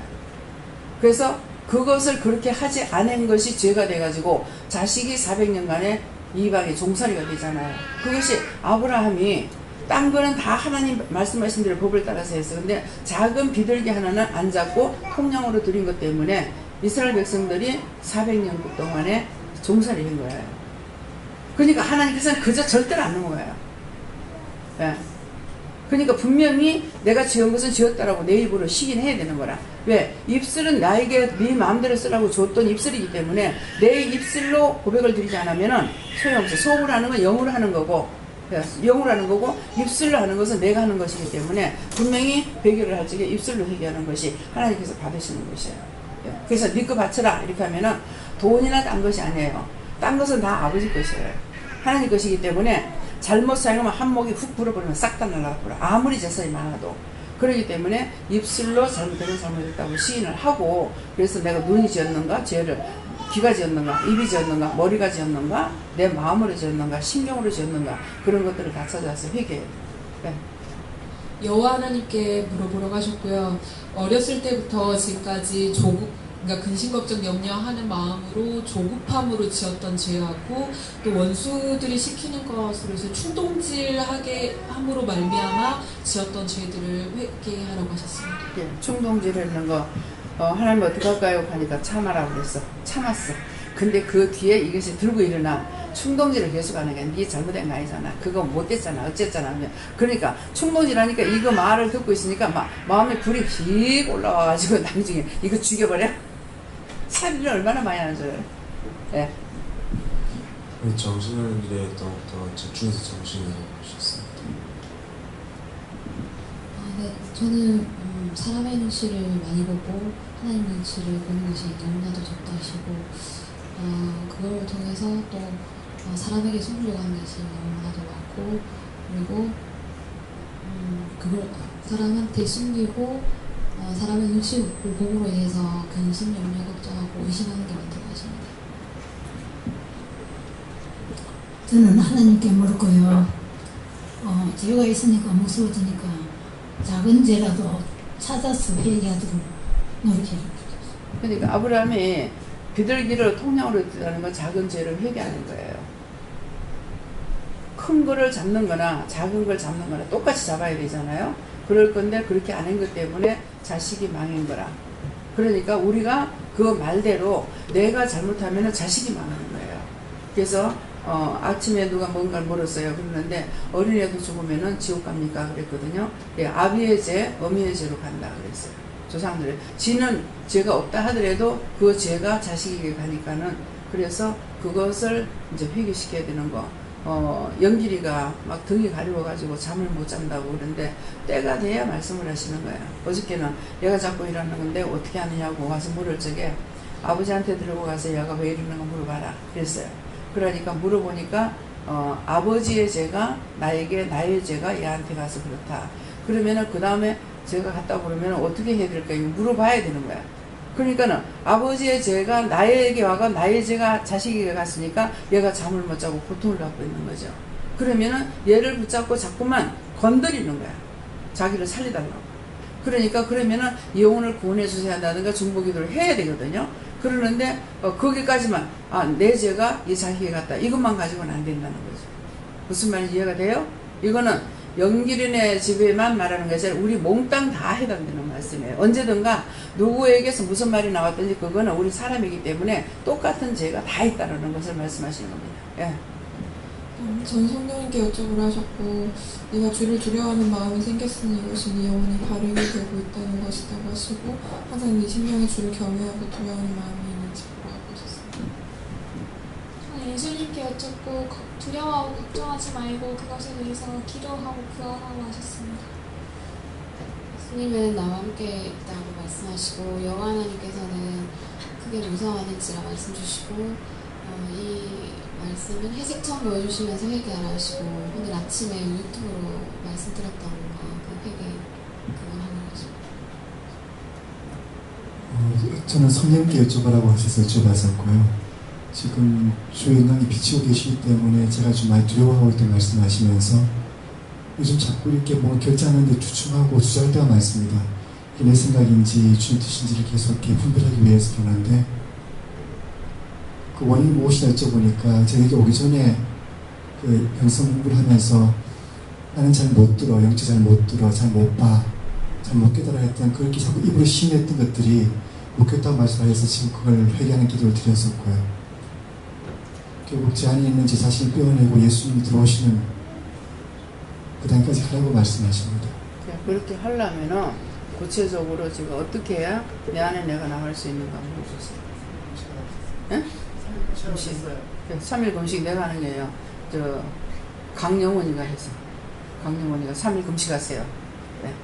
그래서 그것을 그렇게 하지 않은 것이 죄가 돼가지고 자식이 400년간의 이방의 종살이가 되잖아요. 그것이 아브라함이 딴 거는 다 하나님 말씀하신 대로 법을 따라서 했어. 근데 작은 비둘기 하나는 안 잡고 통영으로 드린 것 때문에 이스라엘 백성들이 400년 동안에 종살이 한 거예요. 그러니까 하나님께서는 그저 절대로 안 넘어가요. 예. 그러니까 분명히 내가 지은 것은 지었다라고 내 입으로 시인해야 되는 거라. 왜? 입술은 나에게 네 마음대로 쓰라고 줬던 입술이기 때문에 내 입술로 고백을 드리지 않으면은 소용없어. 속으로 하는 건 영으로 하는 거고, 영으로 하는 거고, 입술로 하는 것은 내가 하는 것이기 때문에 분명히 회개를 할 적에 입술로 회개하는 것이 하나님께서 받으시는 것이에요. 그래서 네 거 바쳐라 이렇게 하면은 돈이나 딴 것이 아니에요. 딴 것은 다 아버지 것이에요. 하나님 것이기 때문에 잘못 사용하면 한 목이 훅 불어버리면 싹 다 날아가버려. 아무리 재산이 많아도. 그렇기 때문에 입술로 잘못했다고 시인을 하고, 그래서 내가 눈이 지었는가, 죄를, 귀가 지었는가, 입이 지었는가, 머리가 지었는가, 내 마음으로 지었는가, 신경으로 지었는가, 그런 것들을 다 찾아서 회개해요. 네. 여호와 하나님께 물어보러 가셨고요. 어렸을 때부터 지금까지 그러니까 근심걱정 염려하는 마음으로 조급함으로 지었던 죄하고, 또 원수들이 시키는 것으로 해서 충동질하게 함으로 말미암아 지었던 죄들을 회개하라고 하셨습니다. 예, 충동질하는 거 하나님 어떻게 할까요? 하니까 참아라고 그랬어. 참았어. 근데 그 뒤에 이것이 들고 일어나 충동질을 계속하는 게 네 잘못된 거 아니잖아. 그거 못됐잖아. 어쨌잖아. 그러니까 충동질하니까 이거 말을 듣고 있으니까 마음에 불이 휙 올라와가지고 나중에 이거 죽여버려. 살인을 얼마나 많이 하는 줄 알아요. 예. 정신을 일에 더욱더 집중해서 정신을 보셨습니다. 네, 저는 사람의 눈치를 많이 보고 하나님 눈치를 보는 것이 너무나도 좋다시고, 그걸 통해서 또 사람에게 순종하는 것이 너무나도 많고, 그리고 그걸 사람한테 숨기고 사람의 눈치를 보므로 인해서 근심, 염려, 걱정하고 의심하는 게 많다고 하십니다. 저는 하나님께 물었고요. 죄가 있으니까 무서워지니까 작은 죄라도 찾아서 회개하도록 노력해요. 그러니까 아브라함이 비둘기를 통영으로 드리는 건 작은 죄를 회개하는 거예요. 큰 거를 잡는 거나 작은 걸 잡는 거나 똑같이 잡아야 되잖아요. 그럴 건데 그렇게 안 한 것 때문에 자식이 망한 거라. 그러니까 우리가 그 말대로 내가 잘못하면 자식이 망하는 거예요. 그래서 아침에 누가 뭔가를 물었어요. 그러는데 어린애도 죽으면은 지옥 갑니까? 그랬거든요. 예, 아비의 죄, 어미의 죄로 간다 그랬어요. 조상들. 지는 죄가 없다 하더라도 그 죄가 자식에게 가니까는, 그래서 그것을 이제 회개시켜야 되는 거. 영길이가 막 등이 가려워가지고 잠을 못 잔다고 그러는데 때가 돼야 말씀을 하시는 거예요. 어저께는 얘가 자꾸 일하는 건데 어떻게 하느냐고 와서 물을 적에 아버지한테 들고 가서 얘가 왜 이러는가 물어봐라 그랬어요. 그러니까 물어보니까 아버지의 죄가 나에게, 나의 죄가 얘한테 가서 그렇다. 그러면은 그 다음에 제가 갔다 그러면 어떻게 해야 될까? 이거 물어봐야 되는 거야. 그러니까는 아버지의 죄가 나에게 와가 나의 죄가 자식에게 갔으니까 얘가 잠을 못 자고 고통을 받고 있는 거죠. 그러면은 얘를 붙잡고 자꾸만 건드리는 거야. 자기를 살려달라고. 그러니까 그러면은 영혼을 구원해 주셔야 한다든가 중보기도를 해야 되거든요. 그러는데 거기까지만 내 죄가 이 자식에게 갔다. 이것만 가지고는 안 된다는 거죠. 무슨 말인지 이해가 돼요? 이거는 영기린의 집에만 말하는 것이 아니라 우리 몽땅 다 해당되는 말씀이에요. 언제든가 누구에게서 무슨 말이 나왔든지 그거는 우리 사람이기 때문에 똑같은 죄가 다 있다는 것을 말씀하시는 겁니다. 예. 전 성령님께 여쭤보라 하셨고 네가 주를 두려워하는 마음이 생겼으니 이것이 네 영혼이 바르게 되고 있다는 것이라고 하시고 항상 네 심령에 주를 경외하고 두려워하는 마음이 있는지 보라고 하셨습니다. 예수님께 여쭙고 두려워하고 걱정하지 말고 그것에 대해서 기도하고 구하라고 하셨습니다. 예수님은 나와 함께 있다고 말씀하시고 여호와 하나님께서는 크게 무서워하는지라 말씀 주시고 이 말씀은 회색처럼 보여주시면서 회개하라 하시고 오늘 아침에 유튜브로 말씀드렸던 그 회개 그거 하는 거죠. 저는 성령께 여쭤보라고 하셔서 여쭤봤었고요. 지금 주의 영광이 비치고 계시기 때문에 제가 좀 많이 두려워하고 있다고 말씀하시면서 요즘 자꾸 이렇게 뭐 결정하는데 주춤하고 주저할 때가 많습니다. 이게 내 생각인지 주님 뜻인지를 계속 이렇게 분별하기 위해서 그러는데 그 원인이 무엇이냐 여쭤보니까 저에게 오기 전에 그 영성 공부를 하면서 나는 잘 못 들어, 영적 잘 못 들어, 잘 못 봐, 잘 못 깨달아 했던 그렇게 자꾸 입으로 시인했던 것들이 묵혔다고 말씀하셔서 지금 그걸 회개하는 기도를 드렸었고요. 결국 제 안에 있는 제 자신을 빼어내고 예수님이 들어오시는 그 단까지 하라고 말씀하십니다. 그렇게 하려면은 구체적으로 지금 어떻게 해야 내 안에 내가 나갈 수 있는가 물어주세요. 예? 금식. 3일 금식 내가 하는 게요. 강영원이가 해서. 강영원이가 3일 금식하세요. 네.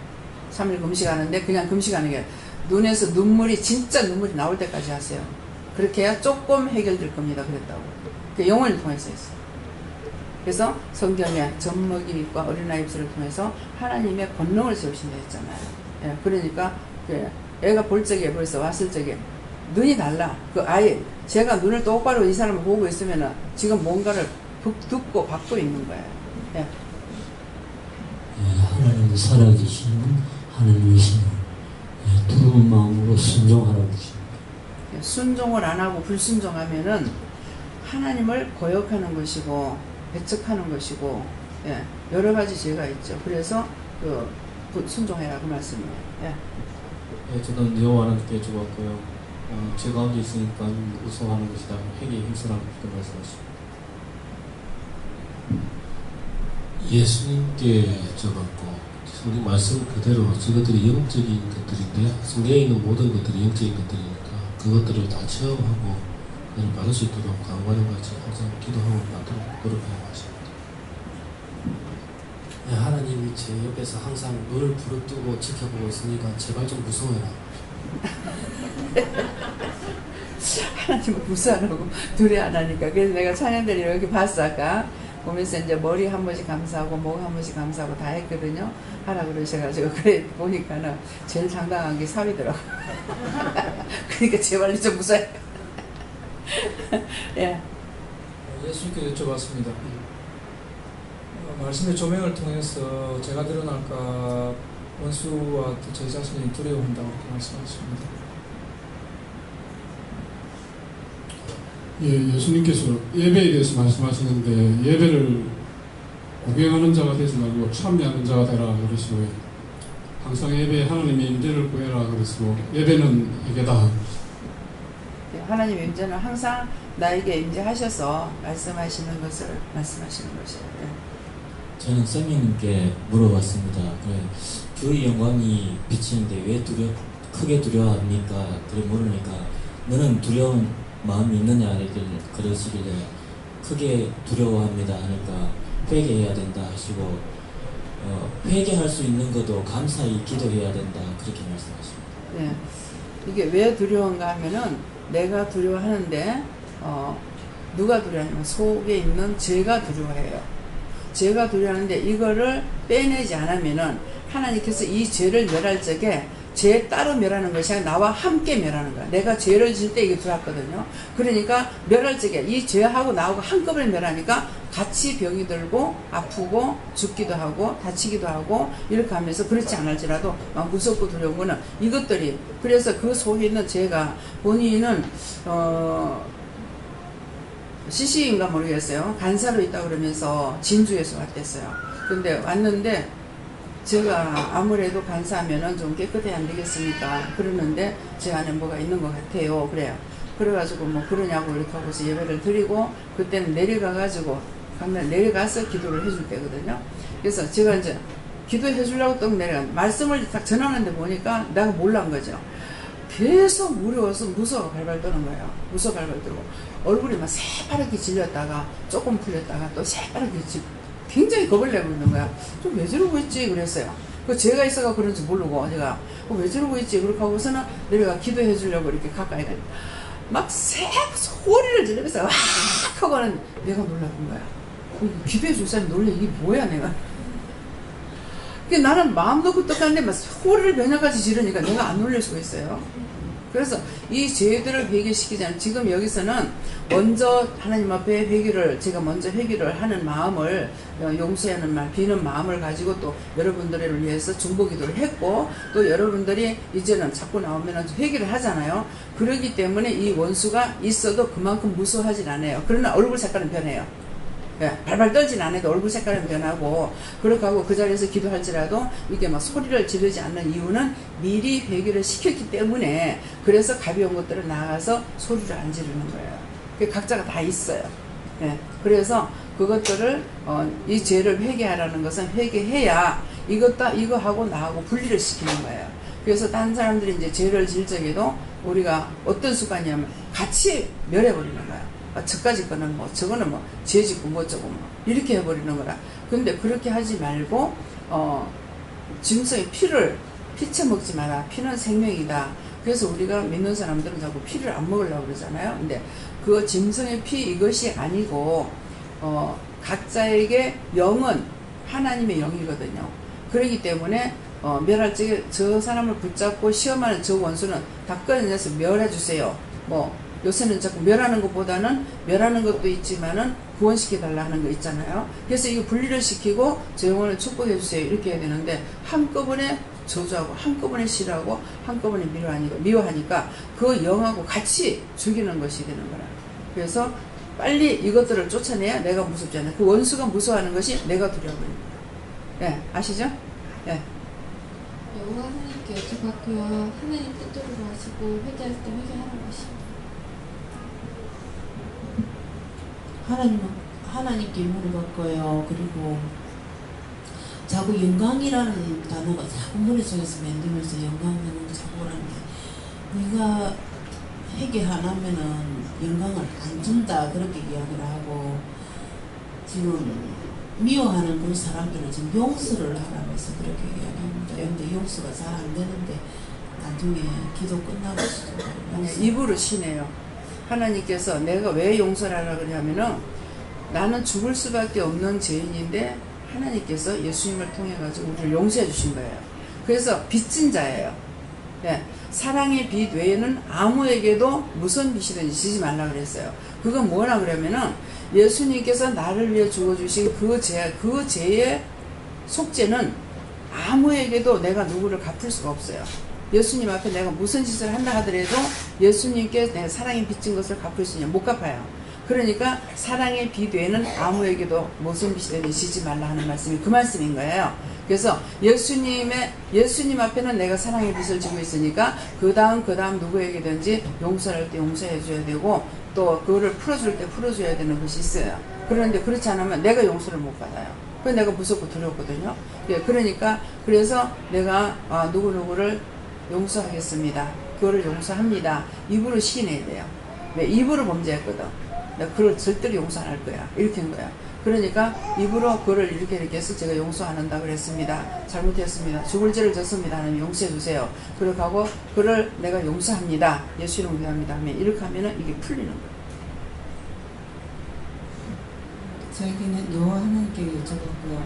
3일 금식하는데 그냥 금식하는 게 눈에서 눈물이 진짜 눈물이 나올 때까지 하세요. 그렇게 해야 조금 해결될 겁니다. 그랬다고. 그 영혼을 통해서 했어요. 그래서 성경에 젖먹이와 어린아이 입술을 통해서 하나님의 권능을 세우신다 했잖아요. 예, 그러니까 애가 볼 적에 벌써 왔을 적에 눈이 달라. 그 아이 제가 눈을 똑바로 이 사람을 보고 있으면 지금 뭔가를 듣고 받고 있는 거예요. 예. 하나님 살아계시는 하나님이시는 두려운 마음으로 순종하라고 하십니다. 순종을 안 하고 불순종하면은 하나님을 거역하는 것이고 배척하는 것이고 예, 여러 가지 죄가 있죠. 그래서 순종해라고 말씀이에요. 예. 예, 저는 여호와 하나님께 여쭤봤고요. 죄 가운데 있으니까 무서워하는 것이다. 회개에 힘쓰라고 그렇게 말씀하십니다. 예수님께 여쭤봤고 성경 말씀 그대로 저것들이 영적인 것들인데 성경에 있는 모든 것들이 영적인 것들이니까 그것들을 다 체험하고 그들을 받을 수 있도록 강구하는 같이 항상 기도하고 받도록 노력하고 하십니다. 네, 하나님이 제 옆에서 항상 눈을 부릅뜨고 지켜보고 있으니까 제발 좀 무서워해라. 하나님을 무서워하고 두려워 안 하니까. 그래서 내가 찬양들 이렇게 봤어 아까 보면서 이제 머리 한 번씩 감싸고 목 한 번씩 감싸고 다 했거든요. 하라 그러셔가지고 그래 보니까는 제일 당당한 게 사위더라고. 그러니까 제발 좀 무서워해. 예. 예수님께 여쭤봤습니다. 말씀의 조명을 통해서 제가 드러날까 원수와 제 자신이 두려워한다고 말씀하십니다. 예, 예수님께서 예배에 대해서 말씀하시는데 예배를 구경하는 자가 되지 말고 참여하는 자가 되라 그러시고 항상 예배에 하나님의 임재를 구해라 그러시고 예배는 회개다. 하나님의 임재는 항상 나에게 임재하셔서 말씀하시는 것을 말씀하시는 것이에요. 저는 쌤님께 물어봤습니다. 주의 영광이 비치는데 왜 크게 두려워합니까? 그래 물으니까 너는 두려운 마음이 있느냐 그러시길래 크게 두려워합니다 하니까 회개해야 된다 하시고 회개할 수 있는 것도 감사히 기도해야 된다 그렇게 말씀하십니다. 네. 이게 왜 두려운가 하면은 내가 두려워하는데 누가 두려워하냐면 속에 있는 죄가 두려워해요. 죄가 두려워하는데 이거를 빼내지 않으면은 하나님께서 이 죄를 멸할 적에 죄 따로 멸하는 것이 아니라 나와 함께 멸하는 거야. 내가 죄를 질 때 이게 들어왔거든요. 그러니까 멸할 적에 이 죄하고 나하고 한꺼번에 멸하니까 같이 병이 들고 아프고 죽기도 하고 다치기도 하고 이렇게 하면서 그렇지 않을지라도 막 무섭고 두려운 거는 이것들이 그래서 그 속에 있는 죄가 본인은 CC인가 모르겠어요. 간사로 있다 그러면서 진주에서 왔댔어요. 근데 왔는데 제가 아무래도 간사하면은 좀 깨끗해야 안 되겠습니까? 그러는데 제 안에 뭐가 있는 것 같아요. 그래요. 그래가지고 뭐 그러냐고 이렇게 하고서 예배를 드리고 그때는 내려가가지고 강남 내려가서 기도를 해줄 때거든요. 그래서 제가 이제 기도해 주려고 또 내려가 말씀을 딱 전하는데 보니까 내가 몰란 거죠. 계속 무서워 발발 떠는 거예요. 무서워 발발 떠고 얼굴이 막 새파랗게 질렸다가 조금 풀렸다가 또 새파랗게 굉장히 겁을 내고 있는 거야. 좀 왜 저러고 있지 그랬어요. 그 제가 있어가 그런지 모르고 제가 왜 저러고 있지 그렇게 하고서는 내가 기도해 주려고 이렇게 가까이 가니까 막 소리를 지르면서 와 하고는 내가 놀라는 거야. 기도해 줄 사람이 놀래. 이게 뭐야 내가. 나는 마음도 끄떡한데 막 소리를 변화까지 지르니까 내가 안 놀릴 수가 있어요. 그래서 이 죄들을 회개시키자면 지금 여기서는 먼저 하나님 앞에 회개를 제가 먼저 회개를 하는 마음을 용서하는 말 비는 마음을 가지고 또 여러분들을 위해서 중보기도를 했고 또 여러분들이 이제는 자꾸 나오면 회개를 하잖아요. 그렇기 때문에 이 원수가 있어도 그만큼 무서워하진 않아요. 그러나 얼굴 색깔은 변해요. 발발 떨진 않아도 얼굴 색깔은 변하고 그렇게 하고 그 자리에서 기도할지라도 이게 막 소리를 지르지 않는 이유는 미리 회개를 시켰기 때문에 그래서 가벼운 것들을 나가서 소리를 안 지르는 거예요. 각자가 다 있어요. 그래서 그것들을 이 죄를 회개하라는 것은 회개해야 이거 하고 나하고 분리를 시키는 거예요. 그래서 다른 사람들이 이제 죄를 질 적에도 우리가 어떤 습관이냐면 같이 멸해버리는 거예요. 저까지 거는 뭐 저거는 뭐 죄짓고 뭐 저거 뭐 이렇게 해버리는 거라. 근데 그렇게 하지 말고 짐승의 피채 먹지 마라. 피는 생명이다. 그래서 우리가 믿는 사람들은 자꾸 피를 안 먹으려고 그러잖아요. 근데 그 짐승의 피 이것이 아니고 각자에게 영은 하나님의 영이거든요. 그렇기 때문에 멸할 적에 저 사람을 붙잡고 시험하는 저 원수는 다 꺼내서 멸해주세요. 뭐 요새는 자꾸 멸하는 것보다는 멸하는 것도 있지만은 구원시켜달라 하는 거 있잖아요. 그래서 이거 분리를 시키고 저 영혼을 축복해주세요. 이렇게 해야 되는데 한꺼번에 저주하고 한꺼번에 싫어하고 한꺼번에 미워하니까 그 영하고 같이 죽이는 것이 되는 거라. 그래서 빨리 이것들을 쫓아내야 내가 무섭지 않아요. 그 원수가 무서워하는 것이 내가 두려워하는 거예요. 예, 아시죠? 예. 여호와 하나님께 여쭤봤고요. 하나님 뜻대로 하시고 회개할 때 회개하라고 하시고 하나님께 물어봤고요. 그리고 자꾸 영광이라는 단어가 자꾸 머릿속에서 만들면서 영광이라는 거 자꾸 오라는데 네가 회개 안 하면은 영광을 안 준다 그렇게 이야기를 하고 지금 미워하는 그 사람들은 지금 용서를 하라면서 그렇게 이야기합니다. 근데 용서가 잘 안 되는데 나중에 기도 끝나고 입으로 쉬네요. 하나님께서 내가 왜 용서를 하라고 그러냐면은 나는 죽을 수밖에 없는 죄인인데 하나님께서 예수님을 통해 가지고 우리를 용서해 주신 거예요. 그래서 빚진 자예요. 네. 사랑의 빚 외에는 아무에게도 무슨 빚이든지 지지 말라 그랬어요. 그건 뭐라 그러면은 예수님께서 나를 위해 죽어주신 그 죄의 속죄는 아무에게도 내가 누구를 갚을 수가 없어요. 예수님 앞에 내가 무슨 짓을 한다 하더라도 예수님께 내가 사랑에 빚진 것을 갚을 수 있냐? 못 갚아요. 그러니까 사랑의 빚 외에는 아무에게도 무슨 빚이든지 지지 말라 하는 말씀이 그 말씀인 거예요. 그래서 예수님 앞에는 내가 사랑의 빚을 지고 있으니까 그 다음 누구에게든지 용서할 때 용서해 줘야 되고 또 그거를 풀어줄 때 풀어줘야 되는 것이 있어요. 그런데 그렇지 않으면 내가 용서를 못 받아요. 그래서 내가 무섭고 두렵거든요. 그러니까 그래서 내가 누구누구를 용서하겠습니다. 그거를 용서합니다. 입으로 시인해야 돼요. 왜? 입으로 범죄했거든. 내가 그걸 절대로 용서 안 할 거야. 이렇게 한 거야. 그러니까 입으로 그거를 이렇게 해서 제가 용서한다 그랬습니다. 잘못했습니다. 죽을 죄를 졌습니다. 하나님 용서해 주세요. 그렇게 하고 그를 내가 용서합니다. 예수 이름으로 기도합니다. 하면 이렇게 하면은 이게 풀리는 거예요. 저에게는 여호와 하나님께 여쭤봤고요.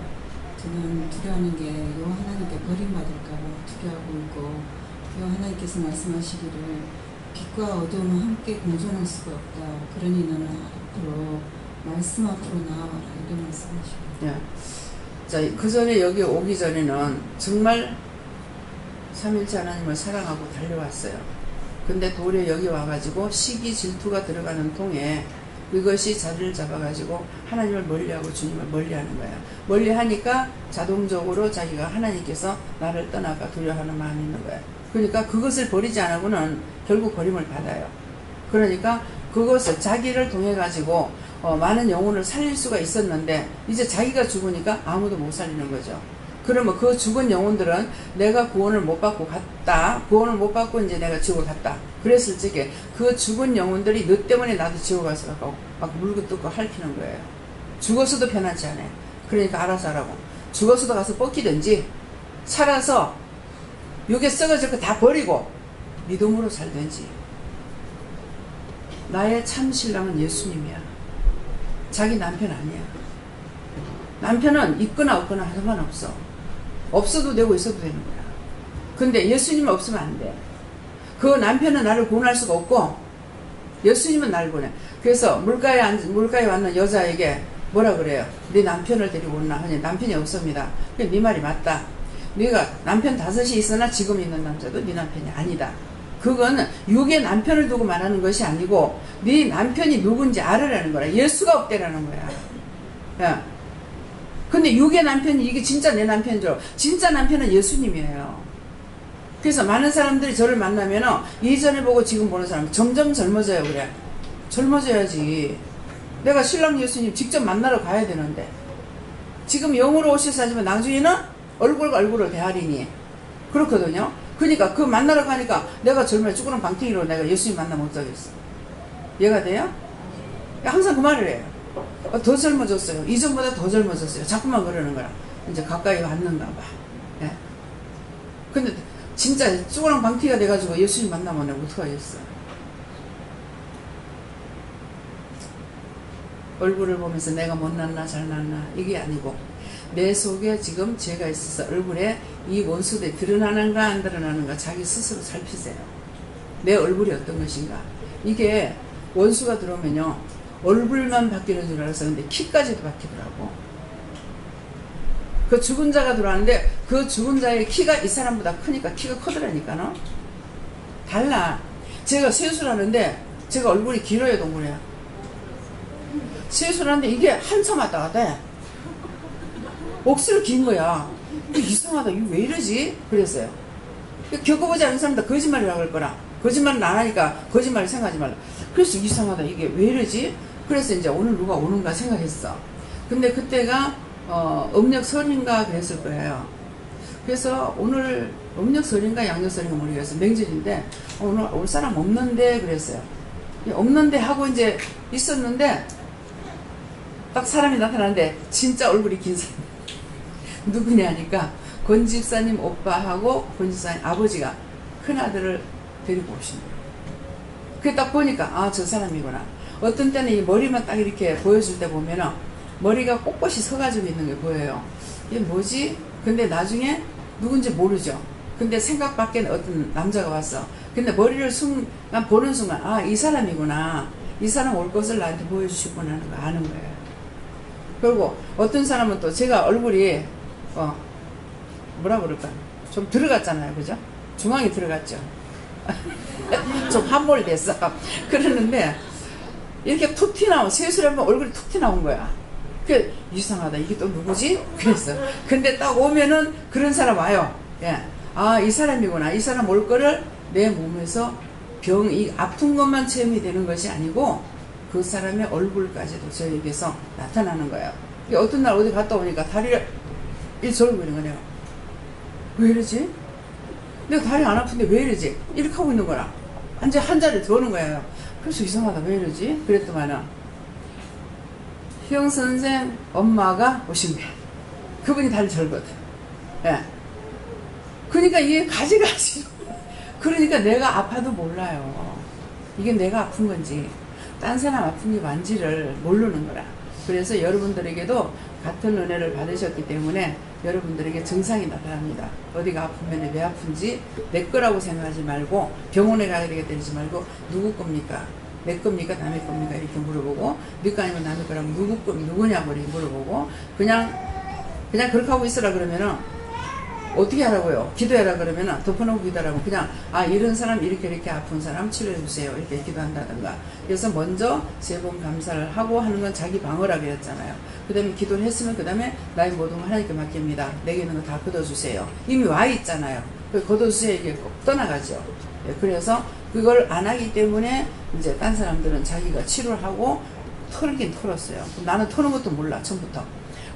저는 두려워하는 게 여호와 하나님께 버림받을까 봐 두려워하고 있고 여호와 하나님께서 말씀하시기를 빛과 어두움은 함께 공존할 수가 없다. 그러니 너는 앞으로 말씀 앞으로 나와라. 이런 말씀하시고. 예. 자, 그 전에 여기 오기 전에는 정말 삼일체 하나님을 사랑하고 달려왔어요. 근데 도리어 여기 와가지고 시기 질투가 들어가는 통에 그것이 자리를 잡아가지고 하나님을 멀리하고 주님을 멀리하는 거예요. 멀리하니까 자동적으로 자기가 하나님께서 나를 떠나가 두려워하는 마음이 있는 거예요. 그러니까 그것을 버리지 않으고는 결국 버림을 받아요. 그러니까 그것을 자기를 통해 가지고 많은 영혼을 살릴 수가 있었는데 이제 자기가 죽으니까 아무도 못 살리는 거죠. 그러면 그 죽은 영혼들은 내가 구원을 못 받고 갔다. 구원을 못 받고 이제 내가 지옥을 갔다. 그랬을 적에 그 죽은 영혼들이 너 때문에 나도 지옥 가서 막 물고 뜯고 핥히는 거예요. 죽었어도 편하지 않아요. 그러니까 알아서 하라고. 죽었어도 가서 뻗기든지 살아서 육에 썩어질 거 다 버리고 믿음으로 살든지. 나의 참 신랑은 예수님이야. 자기 남편 아니야. 남편은 있거나 없거나 상관없어. 없어도 되고 있어도 되는 거야. 근데 예수님은 없으면 안 돼. 그 남편은 나를 구원할 수가 없고 예수님은 나를 구원해. 그래서 물가에 왔는 여자에게 뭐라 그래요? 네 남편을 데리고 온나? 하니 남편이 없습니다. 그래, 네 말이 맞다. 네가 남편 5이 있으나 지금 있는 남자도 네 남편이 아니다. 그거는 육의 남편을 두고 말하는 것이 아니고 네 남편이 누군지 알으라는 거야. 예수가 없대라는 거야. 야. 근데 육의 남편이 이게 진짜 내 남편인 줄 알고. 진짜 남편은 예수님이에요. 그래서 많은 사람들이 저를 만나면은 이전에 보고 지금 보는 사람 점점 젊어져요. 그래. 젊어져야지. 내가 신랑 예수님 직접 만나러 가야 되는데 지금 영으로 오셔서 하지만 나중에는 얼굴과 얼굴을 대하리니 그렇거든요. 그러니까 그 만나러 가니까 내가 젊어야 쭈그런 방탱이로 내가 예수님 만나 못 가겠어. 이해가 돼요? 항상 그 말을 해요. 더 젊어졌어요. 이전보다 더 젊어졌어요. 자꾸만 그러는 거라. 이제 가까이 왔는가 봐. 예. 근데 진짜 쭈그랑 방티가 돼가지고 예수님 만나면 내가 어떡하겠어. 얼굴을 보면서 내가 못났나 잘났나 이게 아니고 내 속에 지금 죄가 있어서 얼굴에 이 원수들이 드러나는가 안 드러나는가 자기 스스로 살피세요. 내 얼굴이 어떤 것인가. 이게 원수가 들어오면요. 얼굴만 바뀌는 줄 알았어. 근데 키까지도 바뀌더라고. 그 죽은 자가 들어왔는데 그 죽은 자의 키가 이 사람보다 크니까 키가 크더라니까. 달라. 제가 세수하는데 제가 얼굴이 길어요 동물이야. 세수하는데 이게 한참 왔다 갔다 해. 억수로 긴 거야. 이상하다. 이거 왜 이러지? 그랬어요. 겪어보지 않은 사람들 거짓말이라고 할 거라. 거짓말은 안 하니까 거짓말을 생각하지 말라. 그래서 이상하다. 이게 왜 이러지? 그래서 이제 오늘 누가 오는가 생각했어. 근데 그때가 음력설인가 그랬을 거예요. 그래서 오늘 음력설인가 양력설인가 모르겠어요. 명절인데 오늘 올 사람 없는데 그랬어요. 없는데 하고 이제 있었는데 딱 사람이 나타났는데 진짜 얼굴이 긴 사람. 누구냐 하니까 권 집사님 오빠하고 권 집사님 아버지가 큰아들을 데리고 오신 거예요. 그게 딱 보니까 아 저 사람이구나. 어떤 때는 이 머리만 딱 이렇게 보여줄 때 보면은 머리가 꼿꼿이 서가지고 있는 게 보여요. 이게 뭐지? 근데 나중에 누군지 모르죠. 근데 생각 밖에 어떤 남자가 왔어. 근데 머리를 난 보는 순간 아 이 사람이구나. 이 사람 올 것을 나한테 보여주시구나 하는 거 아는 거예요. 그리고 어떤 사람은 또 제가 얼굴이 뭐라 그럴까 좀 들어갔잖아요. 그죠? 중앙에 들어갔죠. 좀 함몰됐어. 그러는데 이렇게 툭 튀나온 세수를 하면 얼굴이 툭 튀나온 거야. 그 이상하다. 이게 또 누구지? 그랬어. 근데 딱 오면은 그런 사람 와요. 예. 아, 이 사람이구나. 이 사람 올 거를 내 몸에서 이 아픈 것만 체험이 되는 것이 아니고 그 사람의 얼굴까지도 저에게서 나타나는 거예요. 어떤 날 어디 갔다 오니까 다리를 이렇게 절고 있는 거네요. 왜 이러지? 내가 다리 안 아픈데 왜 이러지? 이렇게 하고 있는 거라. 완전 한 자리를 도는 거예요. 그래서 이상하다. 왜 이러지? 그랬더만은 형 선생 엄마가 오신 거야. 그분이 다리 절거든. 예. 그러니까 이게 가지가지. 그러니까 내가 아파도 몰라요. 이게 내가 아픈 건지 딴 사람 아픈 게 뭔지를 모르는 거라. 그래서 여러분들에게도 같은 은혜를 받으셨기 때문에 여러분들에게 증상이 나타납니다. 어디가 아프면 왜 아픈지 내 거라고 생각하지 말고 병원에 가야 되겠다지 말고 누구 겁니까? 내 겁니까? 남의 겁니까? 이렇게 물어보고 네 거 아니면 남의 거라면 누구냐고 이렇게 물어보고 그냥 그렇게 하고 있으라 그러면은 어떻게 하라고요? 기도해라 그러면 덮어놓고 기도하라고 그냥 이런 사람 이렇게 아픈 사람 치료해주세요 이렇게 기도한다든가. 그래서 먼저 3번 감사를 하고 하는 건 자기 방어라 그랬잖아요. 그 다음에 기도를 했으면 그 다음에 나의 모든 걸 하나님께 맡깁니다. 내게 있는 거 다 걷어주세요. 이미 와 있잖아요. 걷어주세요 이게 꼭 떠나가죠. 그래서 그걸 안 하기 때문에 이제 딴 사람들은 자기가 치료를 하고 털긴 털었어요. 나는 터는 것도 몰라 처음부터.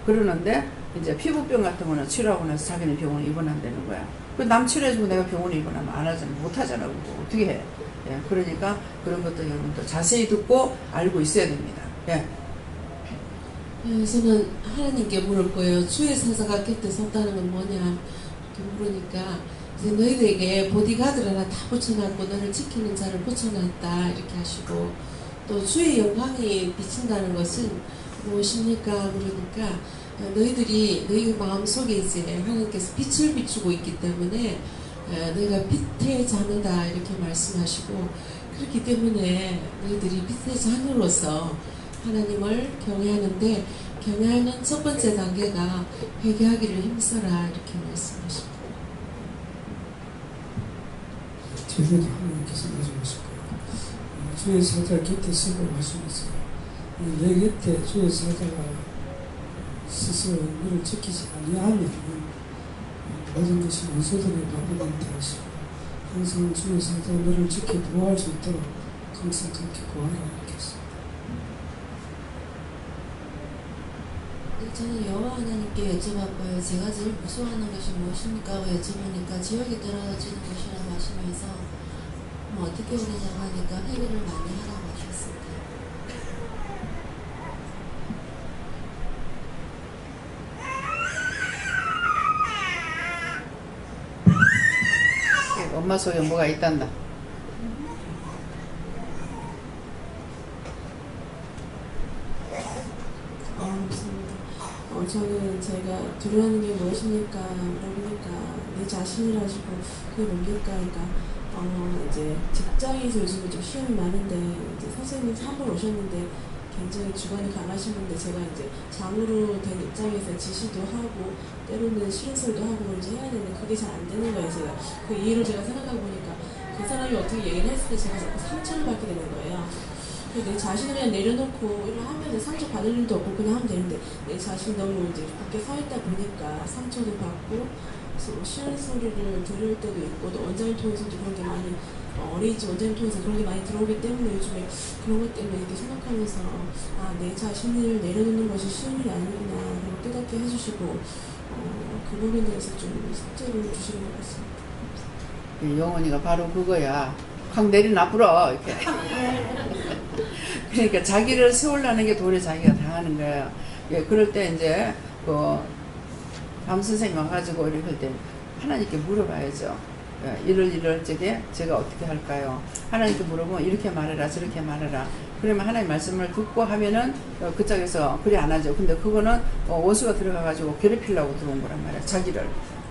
그러는데 이제 피부병 같은 거는 치료하고 나서 자기는 병원에 입원한다는 거야. 남 치료해주고 내가 병원에 입원하면 안 하잖아. 못 하잖아. 그거 어떻게 해? 예, 그러니까 그런 것도 여러분들 자세히 듣고 알고 있어야 됩니다. 예. 저는 하나님께 물을 거예요. 주의 사자가 곁에 섰다는 건 뭐냐 이렇게 물으니까 이제 너희들에게 보디가드를 하나 다 붙여놨고 너를 지키는 자를 붙여놨다 이렇게 하시고 또 주의 영광이 비친다는 것은 무엇입니까? 그러니까 너희들이 너희 마음속에 이제 하나님께서 빛을 비추고 있기 때문에 너희가 빛의 자녀다 이렇게 말씀하시고 그렇기 때문에 너희들이 빛의 자녀로서 하나님을 경외하는데 경외하는 첫 번째 단계가 회개하기를 힘써라 이렇게 말씀하십니다. 제대로 하나님께서 말씀하실 거예요. 주의 사자 곁에 서고 말씀하세요. 내 곁에 주의 사자가 스스로 너를 지키지 아니하면 모든 것이 원수들의 바보된 되었고 항상 주의 사자가 너를 지켜 보호할 수 있도록 항상 그렇게 구하라 하겠습니다. 저는 여호와 하나님께 여쭤봤고요. 제가 제일 무서워하는 것이 무엇입니까? 여쭤보니까 지옥에 떨어지는 것이라고 하시면서 어떻게 오느냐고 하니까 회개를 많이 하라고 하셨습니다. 엄마 속에 뭐가 있단다. 저는 제가 두려워하는 게 무엇입니까? 물어보니까 내 자신이라시고 그게 뭡니까? 그러니까 이제 직장에서 요즘에 좀 시험이 많은데 이제 선생님 한 번 오셨는데 굉장히 주관이 강하신 분데 제가 이제 장으로 된 입장에서 지시도 하고 때로는 실수도 하고 이제 해야 되는데 그게 잘 안 되는 거예요. 제가 그 이유를 제가 생각하고 보니까 그 사람이 어떻게 얘기를 했을 때 제가 자꾸 상처를 받게 되는 거예요. 내 자신을 그냥 내려놓고 이렇게 하면 상처 받을 일도 없고 그냥 하면 되는데 내 자신 너무 이제 밖에 서 있다 보니까 상처도 받고 그래서 싫은 소리를 들을 때도 있고 또 원장님 통해서도 그런 게 많이 어린이집 원장님 통해서 그런 게 많이 들어오기 때문에 요즘에 그런 것 때문에 이렇게 생각하면서 내 자신을 내려놓는 것이 쉬운 일이 아니구나 그걸 깨닫게 해주시고 그 부분에 대해서 좀 숙제를 주시는 것 같습니다. 영원이가 바로 그거야. 확 내려놔버려 이렇게. 그러니까 자기를 세우려는 게 도리어 자기가 당하는 거예요. 예, 그럴 때 이제 밤 선생님 와가지고 이렇게 할 때 하나님께 물어봐야죠. 예, 이럴 적에 제가 어떻게 할까요? 하나님께 물어보면 이렇게 말해라 저렇게 말해라. 그러면 하나님 말씀을 듣고 하면은 그쪽에서 그리 안 하죠. 근데 그거는 원수가 들어가가지고 괴롭히려고 들어온 거란 말이야 자기를.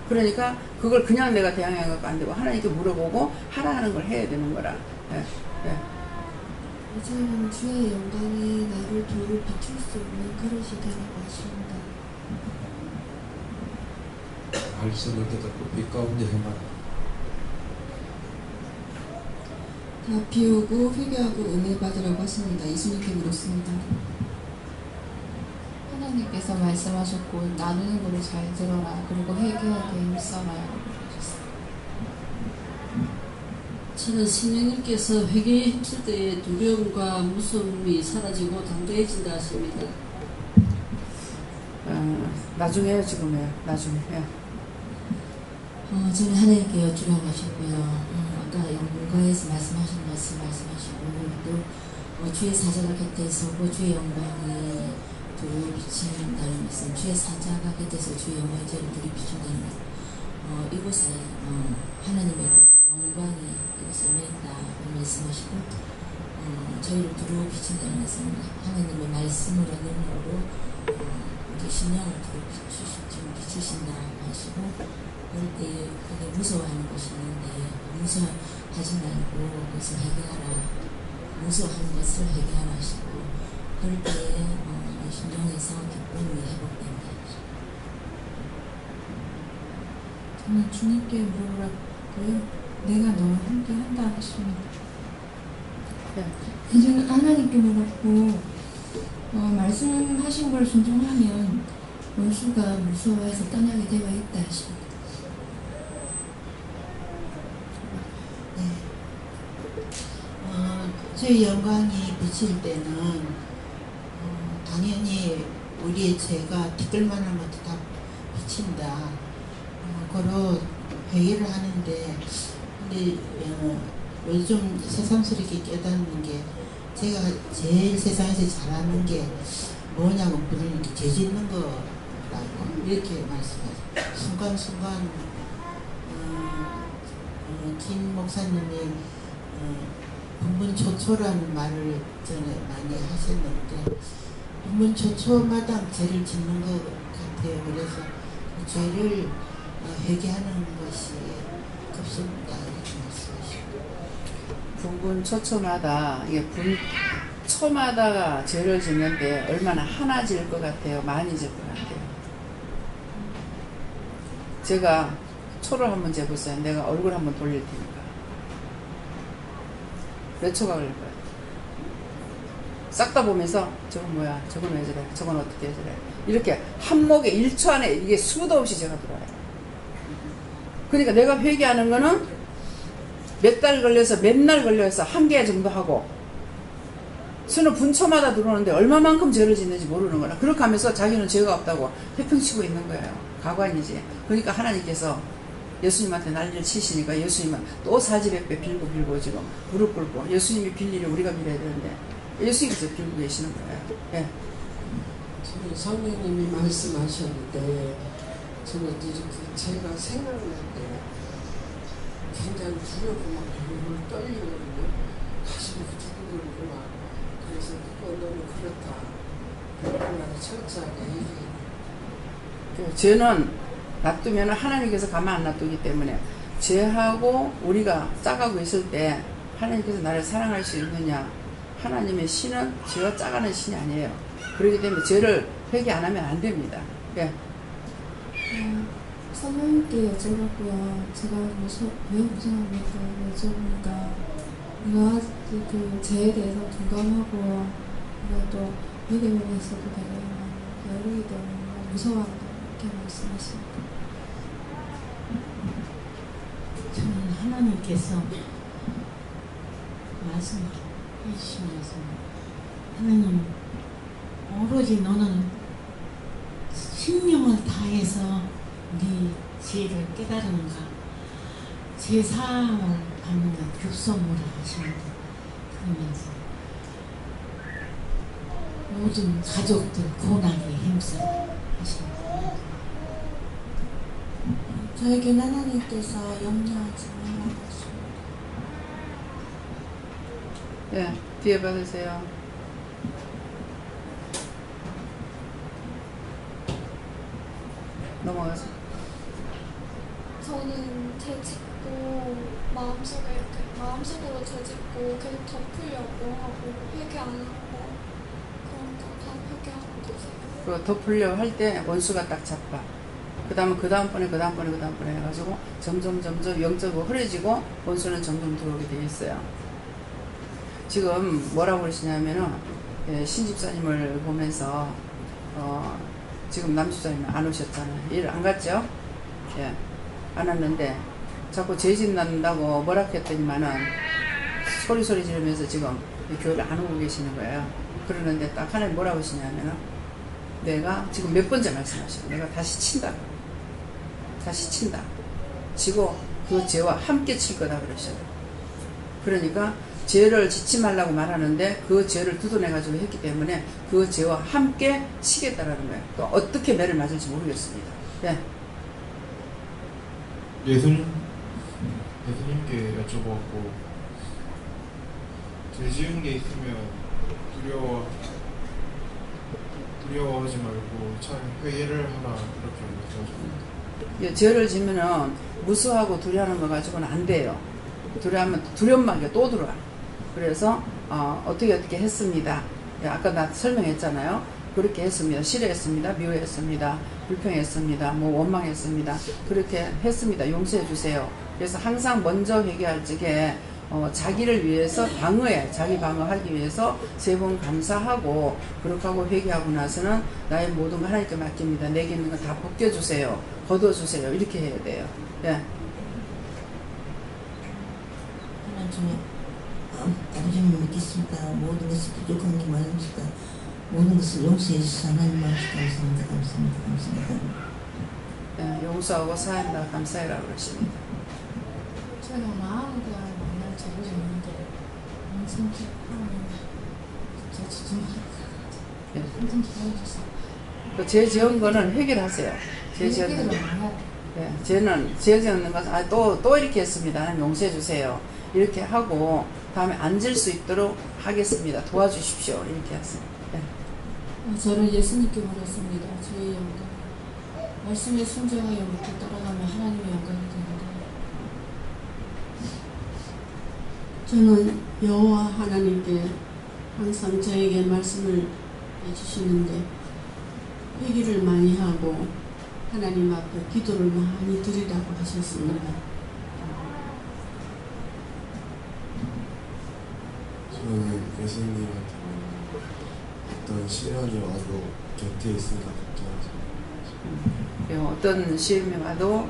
그러니까 그걸 그냥 내가 대항해갖고 안 되고 하나님께 물어보고 하라 하는 걸 해야 되는 거라. 예, 예. 이제는 주의 영광이 나를 도로 비출 수 있는 그릇이 되라고 하십니다. 말씀을 깨닫고 빛 가운데 행하라. 다 비우고 회개하고 은혜 받으라고 하십니다. 예수님께 물었습니다. 하나님께서 말씀하셨고 나누는 거를 잘 들어라. 그리고 회개하게 힘써라. 저는 성령님께서 회개에 힘쓸 때에 두려움과 무서움이 사라지고 당대해진다 하십니다. 나중에 해요, 지금 해요. 나중에 해요. 저는 하나님께 여쭈라고 하셨고요. 아까 영광에서 말씀하신 말씀 말씀하시고 또 주의 사자가 곁에 서고 주의 영광이 두루 비친다는 말씀, 주의 사자가 곁에서 주의 영광이 저를 두루 비춘다는 말씀. 이곳에 하나님의 영광이 이것을 맺다 말씀하시고 저희를 두루 비친다는 말씀, 하나님의 말씀으로 능력으로 우리 신령을 두루 비추신다 하시고 그럴 때 그게 무서워하는 것이 있는데 무서워하지 말고 그것을 회개하라, 무서워하는 것을 회개하라 하시고 그럴 때에 신령에서 기쁨이 회복된다. 저는 주님께 물어보라고요. 내가 너와 함께 한다 하십니다. 이제 하나님께 물었고 말씀하신 걸 순종하면 원수가 무서워해서 떠나게 되어 있다 하십니다. 저희 영광이 비칠 때는 당연히 우리의 죄가 티끌만한 것도 다 비친다. 그로 회개를 하는데 근데 요즘 새삼스럽게 깨닫는 게 제가 제일 세상에서 잘하는 게 뭐냐고 물으니까 죄 짓는 거라고 이렇게 말씀하세요. 순간순간 김 목사님이 분분초초라는 말을 전에 많이 하셨는데 분분초초마다 죄를 짓는 것 같아요. 그래서 죄를 회개하는 것이 급습니다. 이렇게 말씀하시고 분분초초마다 이게 초마다가 죄를 짓는데 얼마나 하나 질 것 같아요? 많이 질 것 같아요? 제가 초를 한번 재보세요. 내가 얼굴 한번 돌릴 테니까. 몇 초가 걸릴 거예요? 싹 다 보면서 저건 뭐야? 저건 왜 저래? 저건 어떻게 저래? 이렇게 한목에 1초 안에 이게 수도 없이 제가 들어와요. 그러니까 내가 회개하는 거는 몇 달 걸려서 몇 날 걸려서 한 개 정도 하고 수는 분초마다 들어오는데 얼마만큼 죄를 짓는지 모르는 거라. 그렇게 하면서 자기는 죄가 없다고 회평치고 있는 거예요. 가관이지. 그러니까 하나님께서 예수님한테 난리를 치시니까 예수님은 또 사지백배 빌고 지금 무릎 꿇고 예수님이 빌 일을 우리가 빌어야 되는데 예수님께서 빌고 계시는 거예요. 예. 저는 성령님이 말씀하셨는데 저는 이렇게 제가 생각날 때 굉장히 두렵고 막 얼굴 떨리거든요. 가슴이 두근거리고 막 그래서 그거 너무 그렇다. 그러고 철저하게 얘기해요. 죄는 놔두면 하나님께서 가만 안 놔두기 때문에 죄하고 우리가 짜가고 있을 때 하나님께서 나를 사랑할 수 있느냐. 하나님의 신은 죄와 짜가는 신이 아니에요. 그렇기 때문에 죄를 회개 안 하면 안 됩니다. 예. 사모님께 여쭤봤고요. 제가 왜 무서워합니까? 여쭤보니까 내가 그 죄에 대해서 둔감하고 내가 또 회개문에서도 되게 여르기 때문에 무서워한다 이렇게 말씀하십니다. 저는 하나님께서 말씀해주시면서 하나님 오로지 너는 신령을 다해서 네 죄를 깨달은가 죄 사함을 받는 가 급선무라 하십니다. 그러면서 모든 가족들 고난에 힘써 하십니다. 저에겐 하나님께서 염려하지 말라고 하십니다. 예, 뒤에 받으세요. 넘어가서. 저는 죄짓고 마음속으로 죄짓고 계속 덮으려고 하고 회개 안 하고 그런 거 다 회개하는 거세요. 그 덮으려고 할 때 원수가 딱 잡아. 그 다음번에 해가지고 점점 0.5 흐려지고 원수는 점점 들어오게 돼 있어요. 지금 뭐라고 그러시냐면은 신집사님을 보면서 지금 남집사님은 안 오셨잖아요. 일 안 갔죠? 예, 안 왔는데 자꾸 죄짓는다고 뭐라 했더니만은 소리 지르면서 지금 교회를 안 오고 계시는 거예요. 그러는데 딱 하나님 뭐라고 하시냐면은 내가 지금 몇 번째 말씀하시고 내가 다시 친다. 다시 친다. 지고 그 죄와 함께 칠 거다 그러셔요. 그러니까 죄를 짓지 말라고 말하는데 그 죄를 두드려가지고 했기 때문에 그 죄와 함께 치겠다라는 거예요. 또 어떻게 매를 맞을지 모르겠습니다. 네. 예수님께 여쭤보고 죄 지은 게 있으면 두려워하지 말고 참 회개를 하라 이렇게 말씀하셨습니다. 예, 죄를 지면은 무수하고 두려워하는 거 가지고는 안 돼요. 두려워하면 두려움만 또 들어와. 그래서 어떻게 했습니다. 예, 아까 나 설명했잖아요. 그렇게 했습니다. 싫어했습니다. 미워했습니다. 불평했습니다. 뭐 원망했습니다. 그렇게 했습니다. 용서해 주세요. 그래서 항상 먼저 회개할 적에 자기를 위해서 자기 방어하기 위해서 3번 감사하고 그렇게 하고 회개하고 나서는 나의 모든 걸 하나님께 맡깁니다. 내게 있는 거 다 벗겨주세요. 걷어주세요. 이렇게 해야 돼요. 예. 아버지를 믿겠습니다. 모든 것을 부족한 게 많으니까 모든 것을 용서해 주셔서 하나님 말씀 감사합니다. 감사합니다. 감사합니다. 예, 용서하고 사한다 감사해라 그러십니다. 제가 마음을 만날 적이 있는데 항상 예. 항상 기다려주세요. 죄 지은 거는 해결하세요. 죄 지은 회개를 거는. 안 해요. 예, 죄 지은 것은 또 이렇게 했습니다. 하나님 용서해 주세요. 이렇게 하고 다음에 앉을 수 있도록 하겠습니다. 도와주십시오. 이렇게 하세요. 예. 저는 예수님께 물었습니다. 저의 영광. 말씀에 순종하여 묻고 따라가면 하나님의 영광이 됩니다. 저는 여호와 하나님께 항상 저에게 말씀을 해주시는데 회개를 많이 하고 하나님 앞에 기도를 많이 드리라고 하셨습니다. 저는 예수님한테 어떤 시련이 와도 곁에 있으니까 걱정하지 어떤 시험이 와도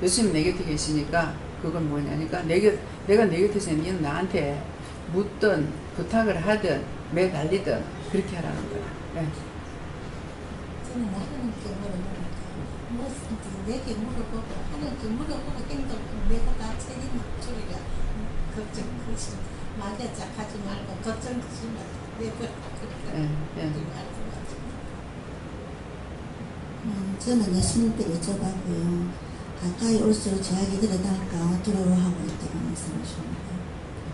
예수님 내 곁에 계시니까 그건 뭐냐니까 내가 내 곁에 있으니 너는 나한테 묻든 부탁을 하든 매달리든 그렇게 하라는 거야. 네. 저는 하나님께 내게 물어보고 하나님께 물어보고 행동하고 내가 다 책임을 줄이라. 걱정 크지 막야자 하지 말고 걱정 크지 말고 내가 그렇게 저는 예수님께 여쭤봤고요. 가까이 올수록 제약이 들어갈까 두려워하고 있다고 말씀하십니다.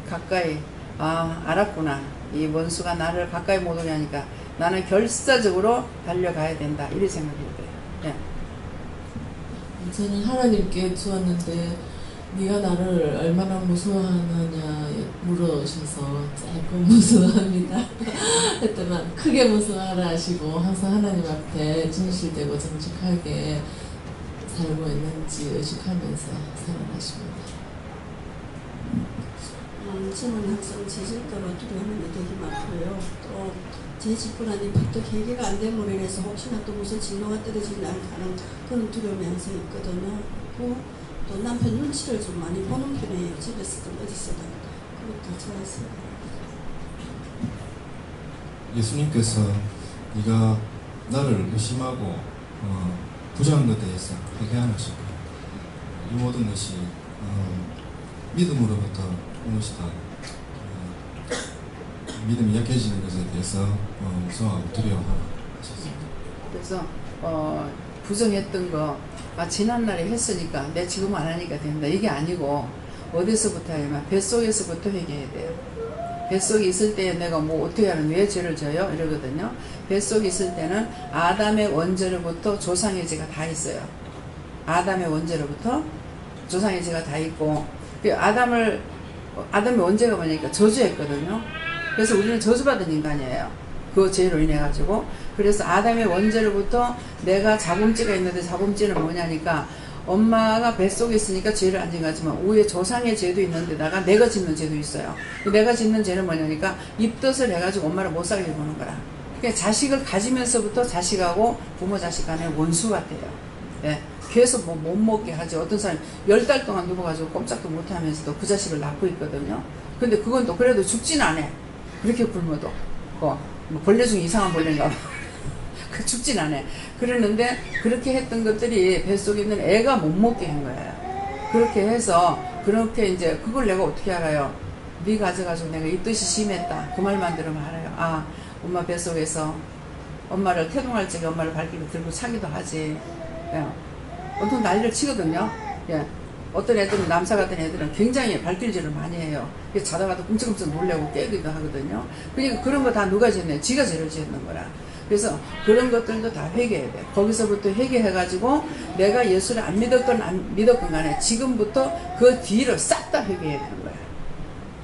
가까이 알았구나. 이 원수가 나를 가까이 못 오게 하니까 나는 결사적으로 달려가야 된다. 이렇게 생각해야 돼요. 예. 저는 하나님께 주었는데 네가 나를 얼마나 무서워하느냐 물으셔서 조금 무서워합니다. 했더만 크게 무서워하라 하시고 항상 하나님 앞에 진실되고 정직하게 살고 있는지 의식하면서 살아가십니다. 저는 항상 제 질까봐 두려워하는 게 되게 많고요. 또 제 집불안이 또 해결가 안 되면 인해서 혹시나 또 무슨 진로가 떨어지지 않을까는 그런 두려움이 항상 있거든요. 또 남편 눈치를 좀 많이 보는 편이에요. 집에서도 어디서도. 그것도 좋아했어요. 예수님께서 네가 나를 의심하고 부정한 것에 대해서 회개 안 하시고 이 모든 것이 믿음으로부터 온 것이다. 믿음이 약해지는 것에 대해서 무서워하고 두려워하라 하셨습니다. 그래서 부정했던 거 지난날에 했으니까 내 지금 안 하니까 된다. 이게 아니고 어디서부터 하면 뱃속에서부터 회개해야 돼요. 뱃속에 있을 때 내가 뭐 어떻게 하면 왜 죄를 져요? 이러거든요. 뱃속에 있을 때는 아담의 원죄로부터 조상의 죄가 다 있어요. 아담의 원죄로부터 조상의 죄가 다 있고 아담의 원죄가 뭐냐니까 저주했거든요. 그래서 우리는 저주받은 인간이에요. 그 죄로 인해 가지고. 그래서 아담의 원죄로부터 내가 잡음죄가 있는데 잡음죄는 뭐냐니까 엄마가 뱃속에 있으니까 죄를 안 지가지만 위에 조상의 죄도 있는데다가 내가 짓는 죄도 있어요. 내가 짓는 죄는 뭐냐니까 입덧을 해가지고 엄마를 못 살게 보는 거라. 그러니까 자식을 가지면서부터 자식하고 부모 자식 간의 원수 같아요. 예. 계속 뭐 못 먹게 하지. 어떤 사람이 10달 동안 누워가지고 꼼짝도 못하면서도 그 자식을 낳고 있거든요. 근데 그건 또 그래도 죽진 않아. 그렇게 굶어도. 뭐 벌레 중에 이상한 벌레인가 봐. 죽진 않아. 그러는데 그렇게 했던 것들이 뱃속에 있는 애가 못 먹게 한 거예요. 그렇게 해서 그렇게 이제 그걸 내가 어떻게 알아요? 네 가져가지고 내가 이 뜻이 심했다. 그 말만 들으면 알아요. 엄마 뱃속에서 엄마를 태동할 적에 엄마를 발길을 들고 차기도 하지. 예. 보통 난리를 치거든요. 예. 어떤 애들은 남사 같은 애들은 굉장히 발길질을 많이 해요. 자다가도 끔찍끔찍 놀래고 깨기도 하거든요. 그러니까 그런 거 다 누가 짓네? 지가 죄를 지었는 거라. 그래서 그런 것들도 다 회개해야 돼. 거기서부터 회개해가지고 내가 예수를 안 믿었건 간에 지금부터 그 뒤를 싹 다 회개해야 되는 거야.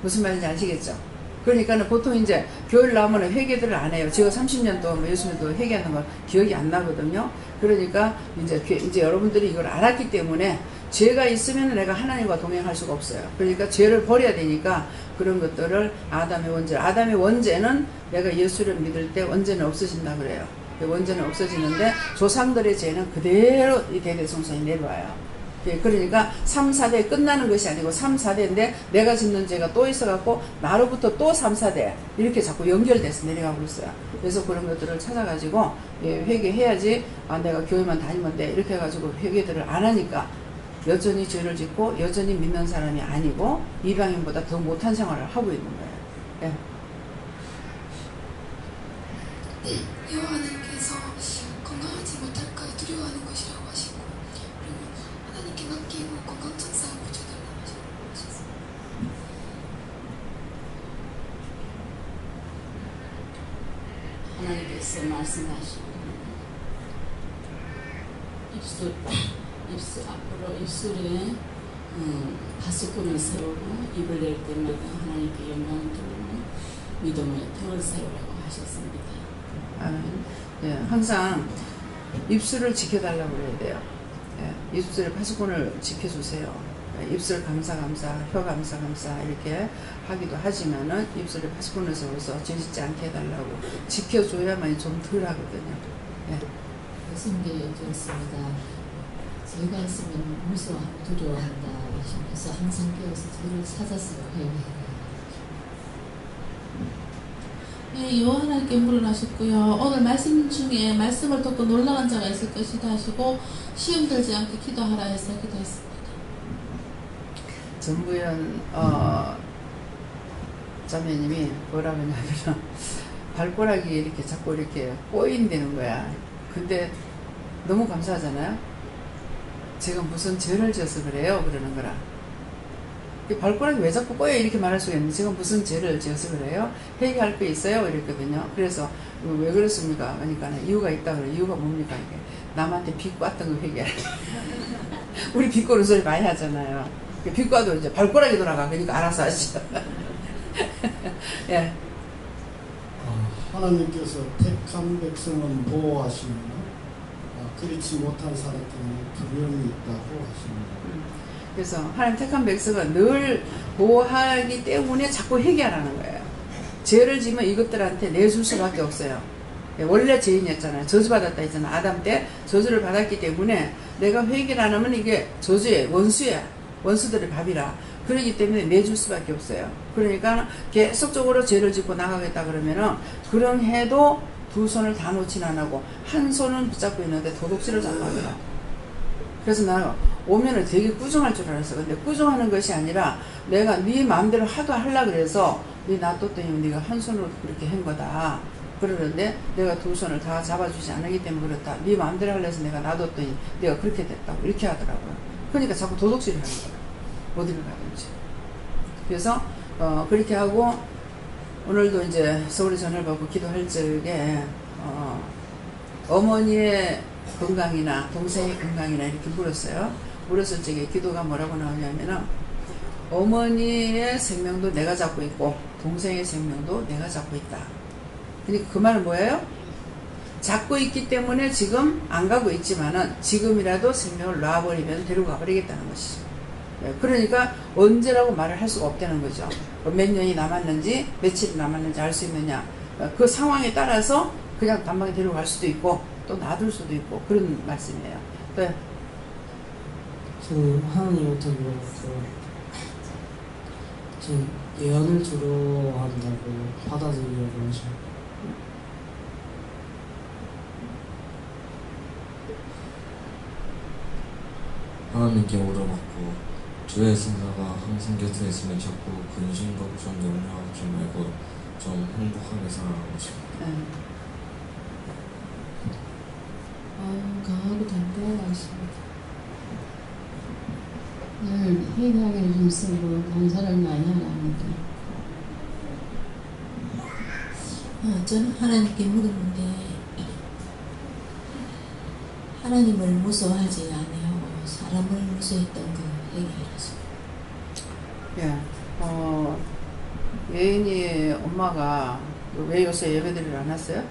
무슨 말인지 아시겠죠? 그러니까는 보통 이제 교회를 나오면 회개들을 안 해요. 제가 30년 동안 예수 믿고 회개하는 건 기억이 안 나거든요. 그러니까 이제 여러분들이 이걸 알았기 때문에 죄가 있으면 내가 하나님과 동행할 수가 없어요. 그러니까 죄를 버려야 되니까 그런 것들을 아담의 원죄는 내가 예수를 믿을 때 원죄는 없어진다 그래요. 원죄는 없어지는데 조상들의 죄는 그대로 이 대대손손이 내려와요. 그러니까 3, 4대 끝나는 것이 아니고 3, 4대인데 내가 짓는 죄가 또 있어갖고 나로부터 또 3, 4대 이렇게 자꾸 연결돼서 내려가고 있어요. 그래서 그런 것들을 찾아가지고 회개해야지 내가 교회만 다니면 돼 이렇게 해가지고 회개들을 안 하니까 여전히 죄를 짓고 여전히 믿는 사람이 아니고 이방인보다 더 못한 생활을 하고 있는 거예요. 여호와님께서 건강하지 못할까 두려워하는 것이라고 하시고 그리고 하나님께 맡기고 건강 천사를 붙여달라고 하셨습니다. 하나님께서 말씀하시고 앞으로 입술에 파수꾼을 세우고 입을 낼 때마다 하나님께 영광을 돌리며 믿음의 턱을 세우라고 하셨습니다. 예, 항상 입술을 지켜달라고 그래야 돼요. 예, 입술에 파수꾼을 지켜주세요. 예, 입술 감사, 혀 감사 이렇게 하기도 하지만은 입술에 파수꾼을 세워서 죄짓지 않게 해달라고 지켜줘야만 좀 덜 하거든요. 예. 예수님께 여쭈었습니다. 죄가 있으면 무서워하고 두려워한다 하시면서 항상 깨어서 죄를 찾았어요. 네, 여호와 하나님께 물어나셨고요. 오늘 말씀 중에 말씀을 듣고 놀라운 자가 있을 것이다 하시고 시험 들지 않게 기도하라 해서 기도했습니다. 전부연 자매님이 뭐라고 하냐면 발가락이 이렇게 자꾸 이렇게 꼬인다는 거야. 근데 너무 감사하잖아요. 제가 무슨 죄를 지어서 그래요? 그러는 거라. 발가락이 왜 자꾸 꼬여? 이렇게 말할 수가 있는데 제가 무슨 죄를 지어서 그래요? 회개할 거 있어요? 이랬거든요. 그래서 왜 그렇습니까? 그러니까 이유가 있다 그래요. 이유가 뭡니까? 이게 남한테 비꼬았던 거 회개할 우리 비꼬는 소리 많이 하잖아요. 비꼬아도 이제 발가락이 돌아가. 그러니까 알아서 하시죠. 예. 하나님께서 택한 백성은 보호하시며 그렇지 못한 사람들은 두려움이 있다고 하십니다. 그래서 하나님 택한 백성은 늘 보호하기 때문에 자꾸 회개하라는 거예요. 죄를 지면 이것들한테 내줄 수밖에 없어요. 원래 죄인이었잖아요. 저주받았다 했잖아요. 아담 때 저주를 받았기 때문에 내가 회개를 안 하면 이게 저주의 원수야. 원수들의 밥이라. 그러기 때문에 내줄 수밖에 없어요. 그러니까 계속적으로 죄를 짓고 나가겠다 그러면은 그런 해도 두 손을 다 놓지는 안 하고 한 손은 붙잡고 있는데 도둑질을 자꾸 하더라. 그래서 나는 오면은 되게 꾸중할 줄 알았어. 근데 꾸중하는 것이 아니라 내가 네 마음대로 하려고 그래서 네 놔뒀더니 네가 한 손으로 그렇게 한 거다. 그러는데 내가 두 손을 다 잡아주지 않기 때문에 그렇다. 네 마음대로 하려고 해서 내가 놔뒀더니 내가 그렇게 됐다고 이렇게 하더라고요. 그러니까 자꾸 도둑질을 하는 거야. 어디를 가든지. 그래서 그렇게 하고 오늘도 이제 서울에 전화를 받고 기도할 적에 어머니의 건강이나 동생의 건강이나 이렇게 물었어요. 물었을 적에 기도가 뭐라고 나오냐면은 어머니의 생명도 내가 잡고 있고 동생의 생명도 내가 잡고 있다. 그러니까 그 말은 뭐예요? 잡고 있기 때문에 지금 안 가고 있지만은 지금이라도 생명을 놔버리면 데리고 가버리겠다는 것이죠. 그러니까 언제라고 말을 할 수가 없다는 거죠. 몇 년이 남았는지 며칠이 남았는지 알 수 있느냐. 그 상황에 따라서 그냥 단방에 데려갈 수도 있고 또 놔둘 수도 있고 그런 말씀이에요. 네. 저는 하나님부터 물어봤고 전 예언을 주로 한다고 받아들이려고 하죠. 하나님께 물어봤고 주의 생사가 항상 곁에 있으면 자꾸 근심, 걱정, 염려하지 말고 좀 행복하게 살아가고 싶습니다. 강하고 담대하십니다. 늘 회개하기를 좀 쓰고 감사를 많이 하랍니다. 저는 하나님께 물었는데 하나님을 무서워하지 아니하고 사람을 무서워했던 그 얘기라서. 예, 예인이 엄마가 왜 요새 예배드리러 안 왔어요?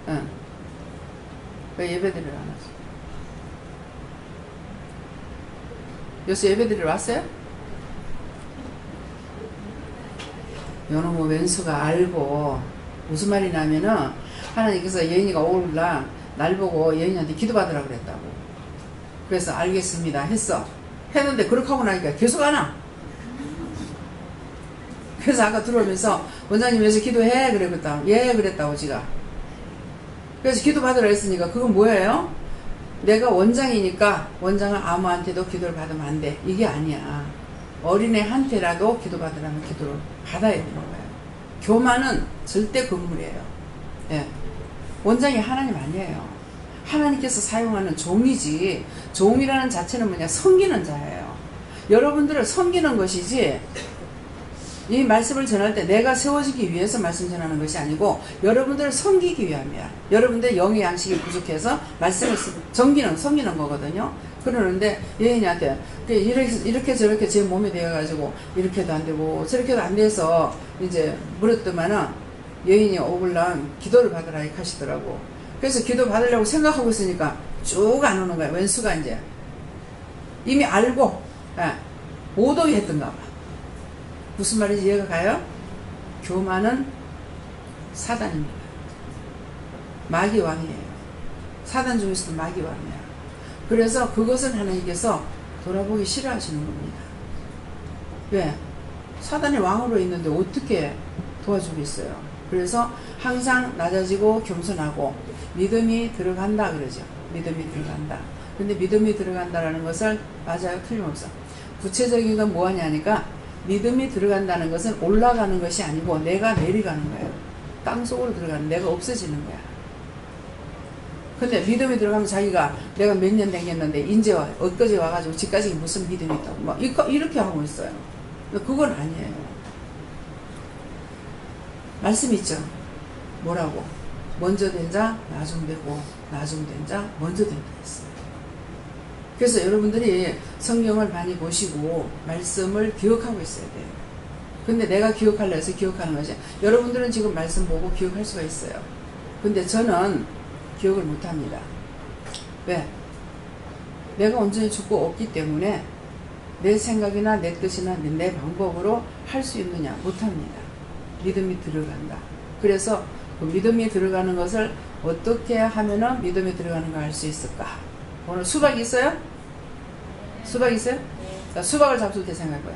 응. 왜 예배드리러 안 왔어? 요새 예배드리러 왔어요? 요놈의 왼수가 알고 무슨 말이냐면은 하나님께서 예인이가 오늘날 날 보고 예인이한테 기도받으라고 그랬다고. 그래서 알겠습니다 했어. 했는데 그렇게 하고 나니까 계속 안 와. 그래서 아까 들어오면서 원장님 위해서 기도해 그랬다. 예 그랬다고 지가. 그래서 기도받으라 했으니까 그건 뭐예요? 내가 원장이니까 원장은 아무한테도 기도를 받으면 안 돼. 이게 아니야. 어린애한테라도 기도받으라면 기도를 받아야 되는 거예요. 교만은 절대 금물이에요. 예. 원장이 하나님 아니에요. 하나님께서 사용하는 종이지. 종이라는 자체는 뭐냐? 섬기는 자예요. 여러분들을 섬기는 것이지 이 말씀을 전할 때 내가 세워지기 위해서 말씀 전하는 것이 아니고 여러분들을 섬기기 위함이야. 여러분들의 영의 양식이 부족해서 말씀을 섬기는 거거든요. 그러는데 예인이한테 이렇게 저렇게 제 몸에 되어가지고 이렇게도 안 되고 저렇게도 안 돼서 이제 물었더만은 예인이 오글랑 기도를 받으라 이렇게 하시더라고. 그래서 기도 받으려고 생각하고 있으니까 쭉 안 오는 거야. 왼수가 이제 이미 알고 오도위 했던가 봐. 무슨 말인지 이해가 가요? 교만은 사단입니다. 마귀 왕이에요. 사단 중에서도 마귀 왕이야. 그래서 그것을 하나님께서 돌아보기 싫어하시는 겁니다. 왜? 사단이 왕으로 있는데 어떻게 도와주겠어요? 그래서 항상 낮아지고 겸손하고 믿음이 들어간다 그러죠. 믿음이 들어간다. 근데 믿음이 들어간다라는 것을 맞아요? 틀림없어. 구체적인 건 뭐하냐니까 믿음이 들어간다는 것은 올라가는 것이 아니고 내가 내려가는 거예요. 땅속으로 들어가는 내가 없어지는 거야. 근데 믿음이 들어가면 자기가 내가 몇 년 댕겼는데 이제 엊그제 와가지고 집까지 무슨 믿음이 있다고 막 이렇게 하고 있어요. 그건 아니에요. 말씀 있죠. 뭐라고? 먼저 된 자 나중 되고 나중 된 자 먼저 된다 했어요. 그래서 여러분들이 성경을 많이 보시고 말씀을 기억하고 있어야 돼요. 근데 내가 기억하려 해서 기억하는 거지. 여러분들은 지금 말씀 보고 기억할 수가 있어요. 근데 저는 기억을 못합니다. 왜? 내가 온전히 죽고 없기 때문에 내 생각이나 내 뜻이나 내 방법으로 할 수 있느냐? 못합니다. 믿음이 들어간다. 그래서 그 믿음이 들어가는 것을 어떻게 하면은 믿음이 들어가는 걸 알 수 있을까? 오늘 수박 있어요? 수박 있어요? 자, 수박을 잡술 때 생각해봐요.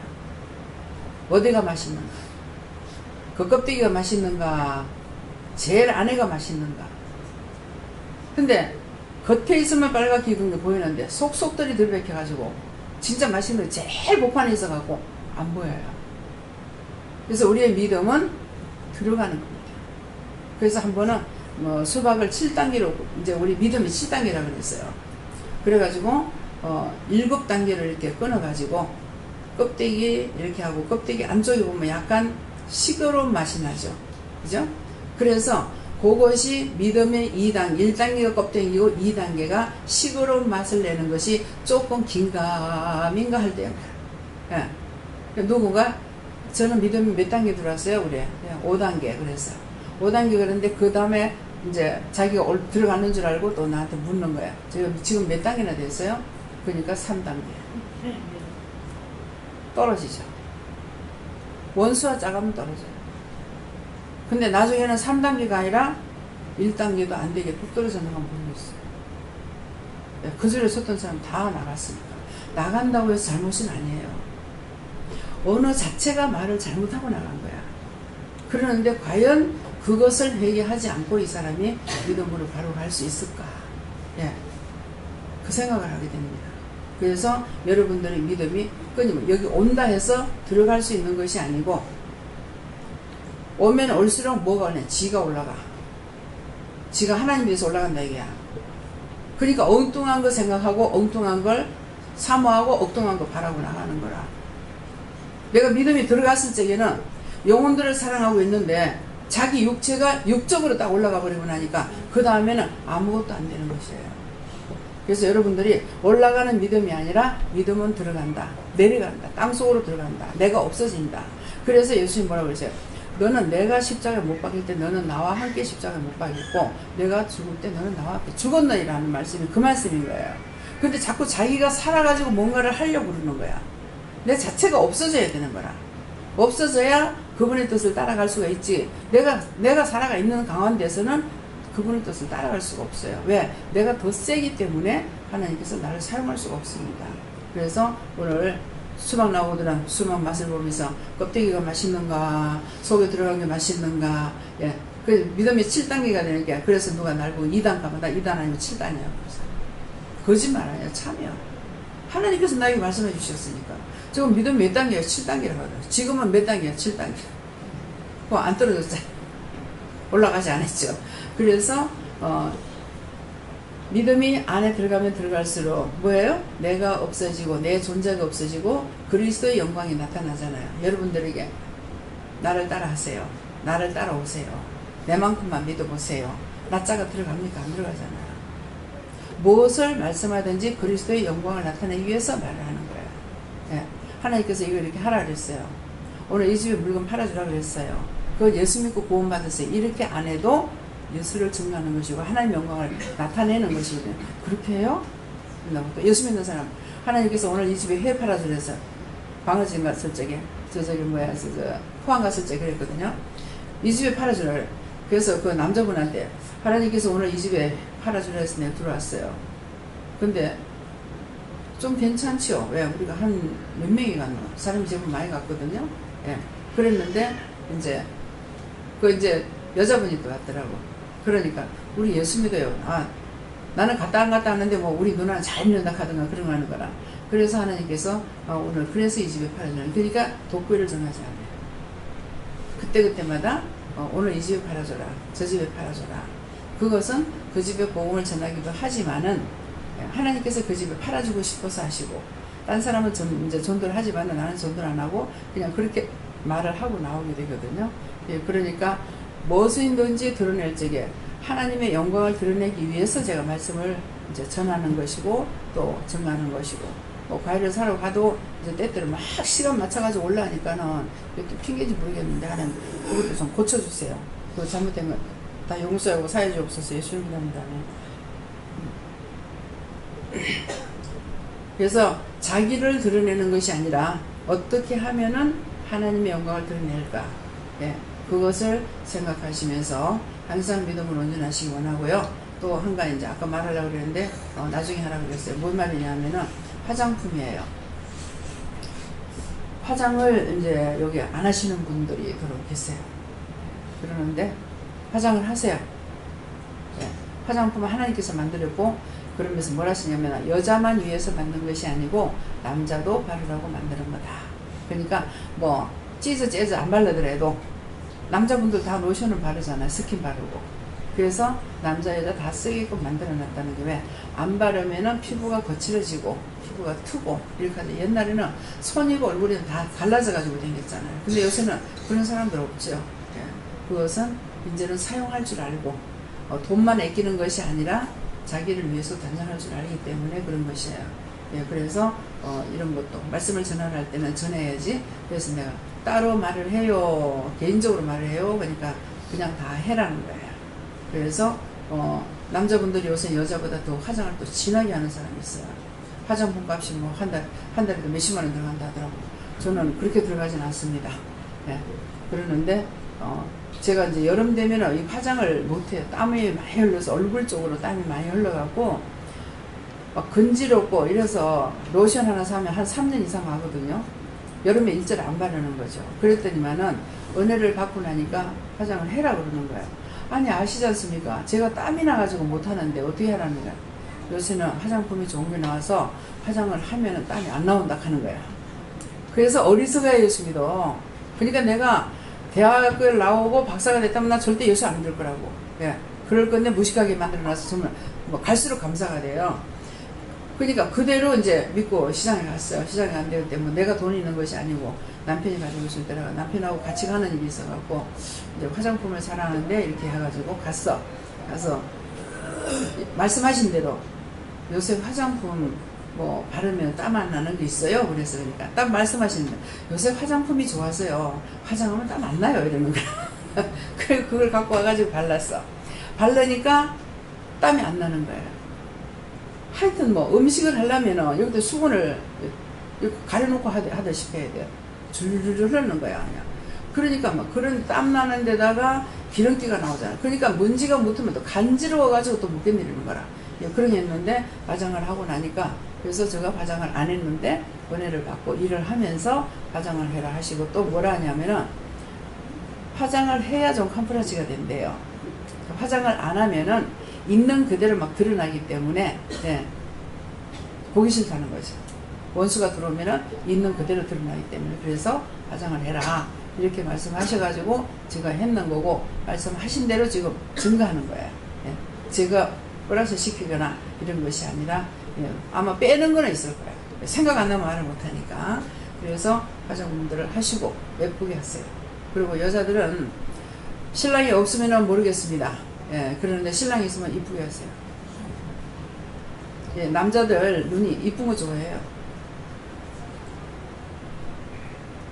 어디가 맛있는가? 그 껍데기가 맛있는가? 제일 안에가 맛있는가? 근데 겉에 있으면 빨갛게 익은 게 보이는데 속속들이 들백해가지고 진짜 맛있는 게 제일 복판에 있어가지고 안 보여요. 그래서 우리의 믿음은 들어가는 겁니다. 그래서 한 번은 수박을 7단계로 이제 우리 믿음이 7단계라고 그랬어요. 그래가지고 7단계를 이렇게 끊어가지고 껍데기 이렇게 하고 껍데기 안쪽에 보면 약간 시끄러운 맛이 나죠. 그죠? 그래서 그것이 믿음의 2단계, 1단계가 껍데기고 2단계가 시끄러운 맛을 내는 것이 조금 긴가민가 할 때예요. 예. 누구가 저는 믿음이 몇 단계 들어왔어요? 우리 5단계 그래서 5단계 그런데 그 다음에 이제 자기가 들어가는 줄 알고 또 나한테 묻는 거야. 지금 몇 단계나 됐어요? 그러니까 3단계. 떨어지죠. 원수와 짜가면 떨어져요. 근데 나중에는 3단계가 아니라 1단계도 안 되게 뚝 떨어지는 건 모르겠어요. 그 줄에 섰던 사람 다 나갔으니까. 나간다고 해서 잘못은 아니에요. 언어 자체가 말을 잘못하고 나간 거야. 그러는데 과연 그것을 회개하지 않고 이 사람이 믿음으로 바로 갈 수 있을까? 예. 그 생각을 하게 됩니다. 그래서 여러분들의 믿음이 끊임없이 여기 온다 해서 들어갈 수 있는 것이 아니고 오면 올수록 뭐가 오냐? 지가 올라가. 지가 하나님 위해서 올라간다 이게야. 그러니까 엉뚱한 거 생각하고 엉뚱한 걸 사모하고 엉뚱한 거 바라고 나가는 거라. 내가 믿음이 들어갔을 적에는 영혼들을 사랑하고 있는데 자기 육체가 육적으로 딱 올라가 버리고 나니까 그 다음에는 아무것도 안 되는 것이에요. 그래서 여러분들이 올라가는 믿음이 아니라 믿음은 들어간다. 내려간다. 땅속으로 들어간다. 내가 없어진다. 그래서 예수님 뭐라고 그러세요? 너는 내가 십자가에 못 박힐 때 너는 나와 함께 십자가에 못 박혔고 내가 죽을 때 너는 나와 함께 죽었느니라는 말씀이 그 말씀인 거예요. 근데 자꾸 자기가 살아가지고 뭔가를 하려고 그러는 거야. 내 자체가 없어져야 되는 거라. 없어져야 그분의 뜻을 따라갈 수가 있지. 내가 살아가 있는 가운데서는 그분의 뜻을 따라갈 수가 없어요. 왜? 내가 더 세기 때문에 하나님께서 나를 사용할 수가 없습니다. 그래서 오늘 수박 나오더라. 수박 맛을 보면서 껍데기가 맛있는가, 속에 들어간 게 맛있는가. 예. 그 믿음이 7단계가 되는 게, 그래서 누가 날 보고 2단 가면 나 2단 아니면 7단이야. 거짓말 아니야. 참여. 하나님께서 나에게 말씀해 주셨으니까. 지금 믿음 몇 단계야? 7단계라고 하더라고요. 지금은 몇 단계야? 7단계. 그거 안 떨어졌잖아요. 올라가지 않았죠. 그래서 믿음이 안에 들어가면 들어갈수록 뭐예요? 내가 없어지고 내 존재가 없어지고 그리스도의 영광이 나타나잖아요. 여러분들에게 나를 따라하세요. 나를 따라오세요. 내만큼만 믿어보세요. 나자가 들어갑니까? 안 들어가잖아요. 무엇을 말씀하든지 그리스도의 영광을 나타내기 위해서 말을 하는 거예요. 예. 하나님께서 이걸 이렇게 하라 그랬어요. 오늘 이 집에 물건 팔아주라 그랬어요. 그걸 예수 믿고 구원받으세요. 이렇게 안 해도 예수를 증거하는 것이고 하나님의 영광을 나타내는 것이거든요. 그렇게 해요? 예수 믿는 사람 하나님께서 오늘 이 집에 회 팔아주라 해서 광어진 갔을 적에 저기 뭐야 포항 갔을 적에 그랬거든요. 이 집에 팔아주라 그래. 그래서 그 남자분한테 하나님께서 오늘 이 집에 팔아주라 해서 내가 들어왔어요. 근데 좀 괜찮지요? 왜? 우리가 한 몇 명이 갔노? 사람이 제법 많이 갔거든요. 예. 그랬는데 이제 여자분이 또 왔더라고. 그러니까 우리 예수 믿어요. 아, 나는 갔다 안 갔다 하는데 뭐 우리 누나는 잘 믿는다 하든가 그런 거 하는 거라. 그래서 하나님께서 오늘 그래서 이 집에 팔아주라. 그러니까 독구일을 정하지 않아요. 그때마다 오늘 이 집에 팔아줘라. 저 집에 팔아줘라. 그것은 그 집에 복음을 전하기도 하지만은 하나님께서 그 집에 팔아주고 싶어서 하시고 딴 사람은 이제 전도를 하지만 나는 전도를 안 하고 그냥 그렇게 말을 하고 나오게 되거든요. 예, 그러니까 무엇이든지 드러낼 적에 하나님의 영광을 드러내기 위해서 제가 말씀을 이제 전하는 것이고 또 증가하는 것이고 뭐 과일을 사러 가도 이제 때때로 막 시간 맞춰가지고 올라가니까는 이렇게 핑계인지 모르겠는데 하나님 그것도 좀 고쳐주세요. 그거 잘못된 건 다 용서하고 사해 주옵소서 예수님 이름으로. 그래서 자기를 드러내는 것이 아니라 어떻게 하면은 하나님의 영광을 드러낼까. 예, 그것을 생각하시면서 항상 믿음을 온전하시기 원하고요. 또 한 가지 이제 아까 말하려고 그랬는데 나중에 하라고 그랬어요. 뭔 말이냐면은 화장품이에요. 화장을 이제 여기 안 하시는 분들이 그러고 계세요. 그러는데 화장을 하세요. 예, 화장품은 하나님께서 만들었고 그러면서 뭘 하시냐면 여자만 위해서 만든 것이 아니고 남자도 바르라고 만드는 거다. 그러니까 뭐 재즈 안 바르더라도 남자분들 다 로션을 바르잖아요. 스킨 바르고. 그래서 남자 여자 다 쓰게끔 만들어 놨다는 게 왜? 안 바르면은 피부가 거칠어지고 피부가 트고 이렇게 하죠. 옛날에는 손이고 얼굴이 다 갈라져 가지고 생겼잖아요. 근데 요새는 그런 사람들 없죠. 예. 그것은 이제는 사용할 줄 알고 돈만 아끼는 것이 아니라 자기를 위해서 단장할 줄 알기 때문에 그런 것이에요. 예, 그래서 이런 것도 말씀을 전할 때는 전해야지. 그래서 내가 따로 말을 해요. 개인적으로 말을 해요. 그러니까 그냥 다 해라는 거예요. 그래서 남자분들이 요새 여자보다 더 화장을 또 진하게 하는 사람이 있어요. 화장품 값이 뭐 한 달에도 몇십만 원 들어간다 하더라고요. 저는 그렇게 들어가진 않습니다. 예, 그러는데 제가 이제 여름 되면 이 화장을 못해요. 땀이 많이 흘러서 얼굴 쪽으로 땀이 많이 흘러갖고 막 건지럽고 이래서 로션 하나 사면 한 3년 이상 하거든요. 여름에 일절 안 바르는 거죠. 그랬더니만은 은혜를 받고 나니까 화장을 해라 그러는 거예요. 아니 아시지 않습니까? 제가 땀이 나가지고 못하는데 어떻게 하라는 거야. 요새는 화장품이 좋은 게 나와서 화장을 하면은 땀이 안 나온다 하는 거야. 그래서 어리석어야 예수 믿어. 그러니까 내가 대학을 나오고 박사가 됐다면 나 절대 예수 안 믿을 거라고. 예. 그럴 건데 무식하게 만들어놔서 정말 뭐 갈수록 감사가 돼요. 그러니까 그대로 이제 믿고 시장에 갔어요. 시장에 안 되기 때문에 내가 돈 있는 것이 아니고 남편이 가지고 있을 때라가 남편하고 같이 가는 일이 있어갖고 이제 화장품을 사랑하는데 이렇게 해가지고 가서 말씀하신 대로 요새 화장품 뭐 바르면 땀 안 나는 게 있어요. 그래서 그러니까 땀 말씀하시는데 요새 화장품이 좋아서요. 화장하면 땀 안 나요. 이러는 거야. 그래 그걸 갖고 와가지고 발랐어. 바르니까 땀이 안 나는 거예요. 하여튼 뭐 음식을 하려면은 여기다 수건을 가려놓고 하듯이 해야 돼요. 줄줄줄 흐르는 거야 그냥. 그러니까 막 그런 땀 나는 데다가 기름기가 나오잖아. 그러니까 먼지가 묻으면 또 간지러워가지고 또 못 견디는 거라. 그런 게 했는데 화장을 하고 나니까 그래서 제가 화장을 안 했는데 은혜를 받고 일을 하면서 화장을 해라 하시고 또 뭐라 하냐면은 화장을 해야 좀 컴프라치가 된대요. 화장을 안 하면은 있는 그대로 막 드러나기 때문에 네, 보기 싫다는 거죠. 원수가 들어오면은 있는 그대로 드러나기 때문에 그래서 화장을 해라 이렇게 말씀하셔가지고 제가 했는 거고 말씀하신 대로 지금 증거하는 거예요. 네. 제가 플러스 시키거나 이런 것이 아니라 예, 아마 빼는 거는 있을 거예요. 생각 안 나면 말을 못하니까. 그래서 화장품들을 하시고 예쁘게 하세요. 그리고 여자들은 신랑이 없으면 모르겠습니다. 예, 그런데 신랑이 있으면 이쁘게 하세요. 예, 남자들 눈이 이쁜 거 좋아해요.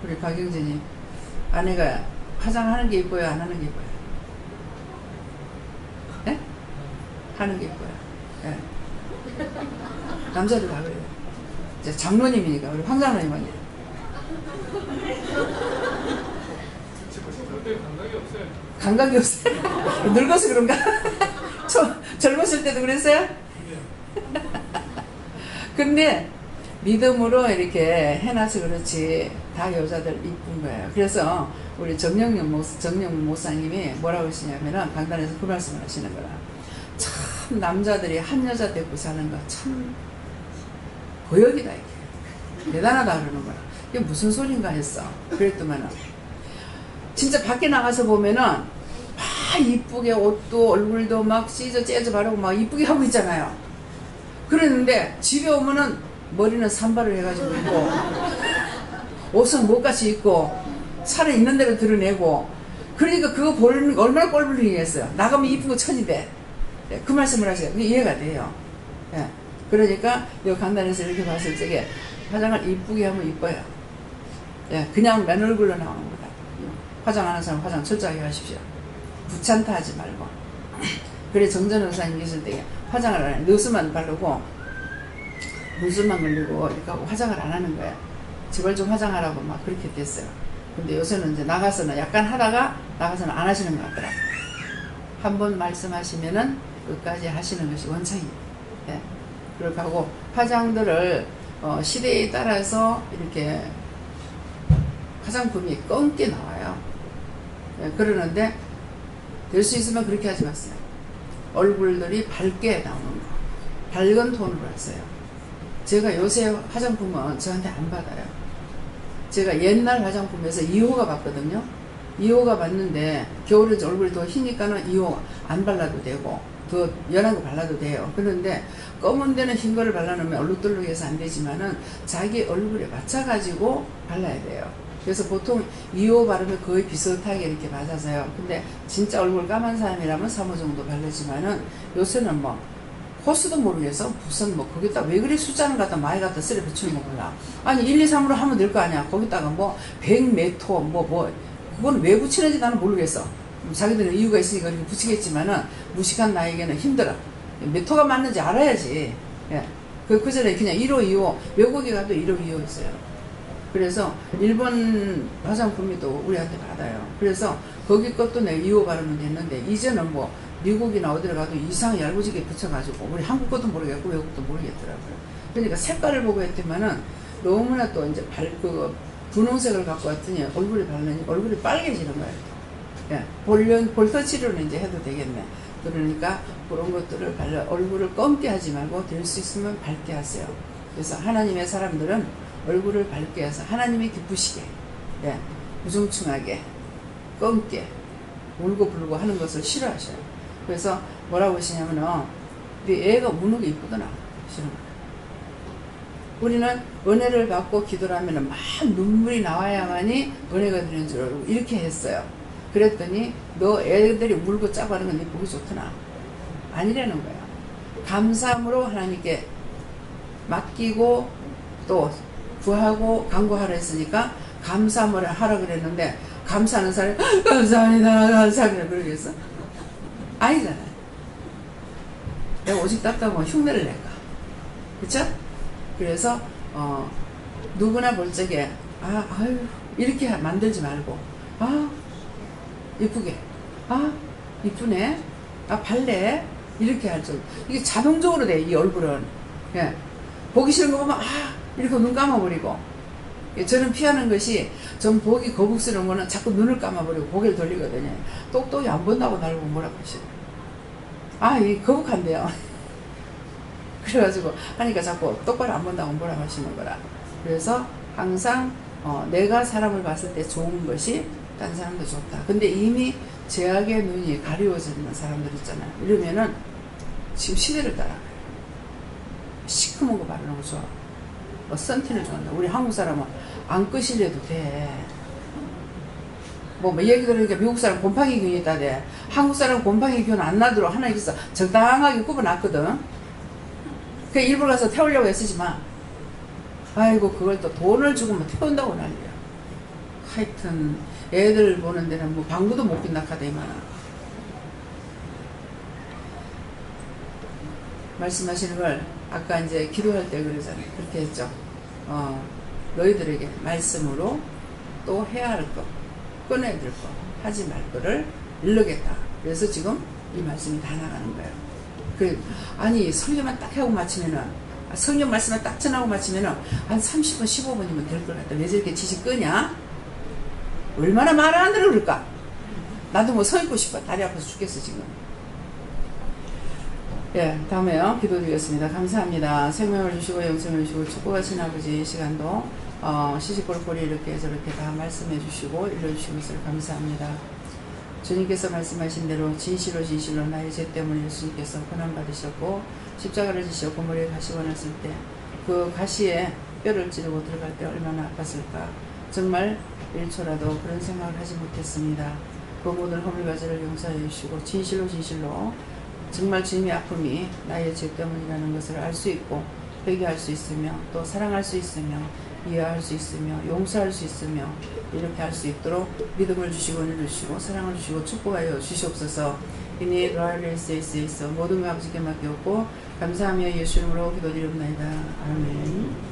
우리 박영진이 아내가 화장하는 게 이뻐요? 안 하는 게 이뻐요? 예? 하는 게 이뻐요. 예. 남자들 다 그래요. 이제 장로님이니까 우리 황 장로님은 감각이 없어요. 늙어서 그런가? 젊었을 때도 그랬어요? 근데 믿음으로 이렇게 해놔서 그렇지 다 여자들 이쁜 거예요. 그래서 우리 정영문 목사님이 뭐라고 하시냐면은 강단에서 그 말씀을 하시는 거라. 참 남자들이 한 여자 데리고 사는 거 참 고역이다 이게. 대단하다 그러는 거야. 이게 무슨 소린가 했어. 그랬더만은 진짜 밖에 나가서 보면은 막 이쁘게 옷도 얼굴도 막 찢어 째져 바르고 막 이쁘게 하고 있잖아요. 그랬는데 집에 오면은 머리는 산발을 해가지고 있고 옷은 못같이 입고 살은 있는 대로 드러내고 그러니까 그거 보는 거 얼마나 꼴불리겠어요. 나가면 이쁜 거 천이대. 네, 그 말씀을 하세요. 그게 이해가 돼요. 네. 그러니까 이 강단에서 이렇게 봤을 적에 화장을 이쁘게 하면 이뻐요. 네, 그냥 맨 얼굴로 나오는 거다. 화장하는 사람 화장 철저하게 하십시오. 부찬타 하지 말고. 그래 정전 의사님 계실 때 화장을 안 해. 누수만 바르고 물술만 걸리고 이렇게 하고 화장을 안 하는 거야. 제발 좀 화장하라고 막 그렇게 됐어요. 근데 요새는 이제 나가서는 약간 하다가 나가서는 안 하시는 것 같더라고요. 한번 말씀하시면은 끝까지 하시는 것이 원칙이에요. 네. 그렇게 하고 화장들을 시대에 따라서 이렇게 화장품이 검게 나와요. 네. 그러는데 될 수 있으면 그렇게 하지 마세요. 얼굴들이 밝게 나오는 거. 밝은 톤으로 하세요. 제가 요새 화장품은 저한테 안 받아요. 제가 옛날 화장품에서 2호가 받거든요. 2호가 받는데 겨울에 얼굴이 더 희니까는 2호 안 발라도 되고 더 연한 거 발라도 돼요. 그런데 검은 데는 흰 거를 발라놓으면 얼룩덜룩해서 안 되지만은 자기 얼굴에 맞춰가지고 발라야 돼요. 그래서 보통 2호 바르면 거의 비슷하게 이렇게 맞아서요. 근데 진짜 얼굴 까만 사람이라면 3호 정도 바르지만은 요새는 뭐 호수도 모르겠어. 무슨 뭐 거기다 왜 그리 숫자는 갖다 많이 갖다 쓰레 붙이는 거 몰라. 아니 1, 2, 3으로 하면 될 거 아니야. 거기다가 뭐 100 몇 호 뭐 그건 왜 붙이는지 나는 모르겠어. 자기들은 이유가 있으니까 이렇게 붙이겠지만은 무식한 나에게는 힘들어. 몇 호가 맞는지 알아야지. 예. 그 전에 그냥 1호, 2호 외국에 가도 1호, 2호 있어요. 그래서 일본 화장품이 또 우리한테 받아요. 그래서 거기 것도 내가 2호 바르면 됐는데 이제는 뭐 미국이나 어디를 가도 이상 얄궂게 붙여가지고 우리 한국 것도 모르겠고 외국도 모르겠더라고요. 그러니까 색깔을 보고 했더만은 너무나 또 이제 분홍색을 갖고 왔더니 얼굴에 바르니 얼굴이 빨개지는 거예요. 예, 볼터치로는 이제 해도 되겠네. 그러니까 그런 것들을 발라 얼굴을 검게 하지 말고 될 수 있으면 밝게 하세요. 그래서 하나님의 사람들은 얼굴을 밝게 해서 하나님이 기쁘시게, 예, 우중충하게, 검게, 울고 불고 하는 것을 싫어하셔요. 그래서 뭐라고 하시냐면은 네 애가 우는 게 이쁘더나 싫은 거예요. 우리는 은혜를 받고 기도를 하면은 막 눈물이 나와야만이 은혜가 되는 줄 알고 이렇게 했어요. 그랬더니 너 애들이 울고 짜고 하는 건 네 보기 좋더나. 아니라는 거야. 감사함으로 하나님께 맡기고 또 구하고 간구하라 했으니까 감사함을 하라 그랬는데 감사하는 사람이 감사합니다 감사합니다 그러겠어? 아니잖아요. 내가 오직 답답하면 흉내를 낼까? 그쵸? 그래서 누구나 볼 적에 아유 이렇게 만들지 말고 예쁘게 이쁘네 발레 이렇게 할 줄 이게 자동적으로 돼 이 얼굴은. 예. 보기 싫은 거 보면 이렇게 눈 감아버리고 저는 피하는 것이 좀 보기 거북스러운 거는 자꾸 눈을 감아버리고 고개를 돌리거든요. 똑똑히 안 본다고 나를 보면 뭐라고 하시네. 이 거북한데요. 그래가지고 하니까 자꾸 똑바로 안 본다고 뭐라고 하시는 거라. 그래서 항상 내가 사람을 봤을 때 좋은 것이 다른 사람도 좋다. 근데 이미 제약의 눈이 가리워져 있는 사람들 있잖아요. 이러면은 지금 시대를 따라가요. 시커먼 거 바르는 거 좋아. 선티를 좋아한다. 우리 한국 사람은 안 끄실래도 돼. 뭐 얘기 들으니까 미국 사람 곰팡이균이 있다대. 한국 사람 곰팡이균 안 나도록 하나님께서 적당하게 굽어놨거든. 그 일부러 가서 태우려고 했으지만 아이고 그걸 또 돈을 주고 뭐 태운다고 난리야. 하여튼 애들 보는 데는 뭐 방구도 못 빈다카다 이만한. 말씀하시는 걸 아까 이제 기도할 때 그러잖아요. 그렇게 했죠. 너희들에게 말씀으로 또 해야 할 것, 꺼내야 될 것, 하지 말 거를 일르겠다. 그래서 지금 이 말씀이 다 나가는 거예요. 아니 설교만 딱 하고 마치면은 성경 말씀만 딱 전하고 마치면은 한 30분 15분이면 될 것 같다. 왜 저렇게 지식 끄냐? 얼마나 말을 안 들어 그럴까? 나도 뭐 서 있고 싶어. 다리 아파서 죽겠어 지금. 예, 다음에요. 기도드리겠습니다. 감사합니다. 생명을 주시고 영생을 주시고 축복하신 아버지 이 시간도 시시콜콜이 이렇게 저렇게 다 말씀해 주시고 일러주시고 있어서 감사합니다. 주님께서 말씀하신 대로 진실로 나의 죄 때문에 예수님께서 고난받으셨고 십자가를 지시고 고물에 가시고 났을 때 그 가시에 뼈를 찌르고 들어갈 때 얼마나 아팠을까. 정말 1초라도 그런 생각을 하지 못했습니다. 그 모든 허물과제를 용서해 주시고 진실로 정말 주님의 아픔이 나의 죄 때문이라는 것을 알 수 있고 회개할 수 있으며 또 사랑할 수 있으며 이해할 수 있으며 용서할 수 있으며 이렇게 할 수 있도록 믿음을 주시고 은혜를 주시고 사랑을 주시고 축복하여 주시옵소서. 이니 로얄레이스에 있어 모든 것 아버지께 맡겼고 감사하며 예수 이름으로 기도드리옵나이다. 아멘.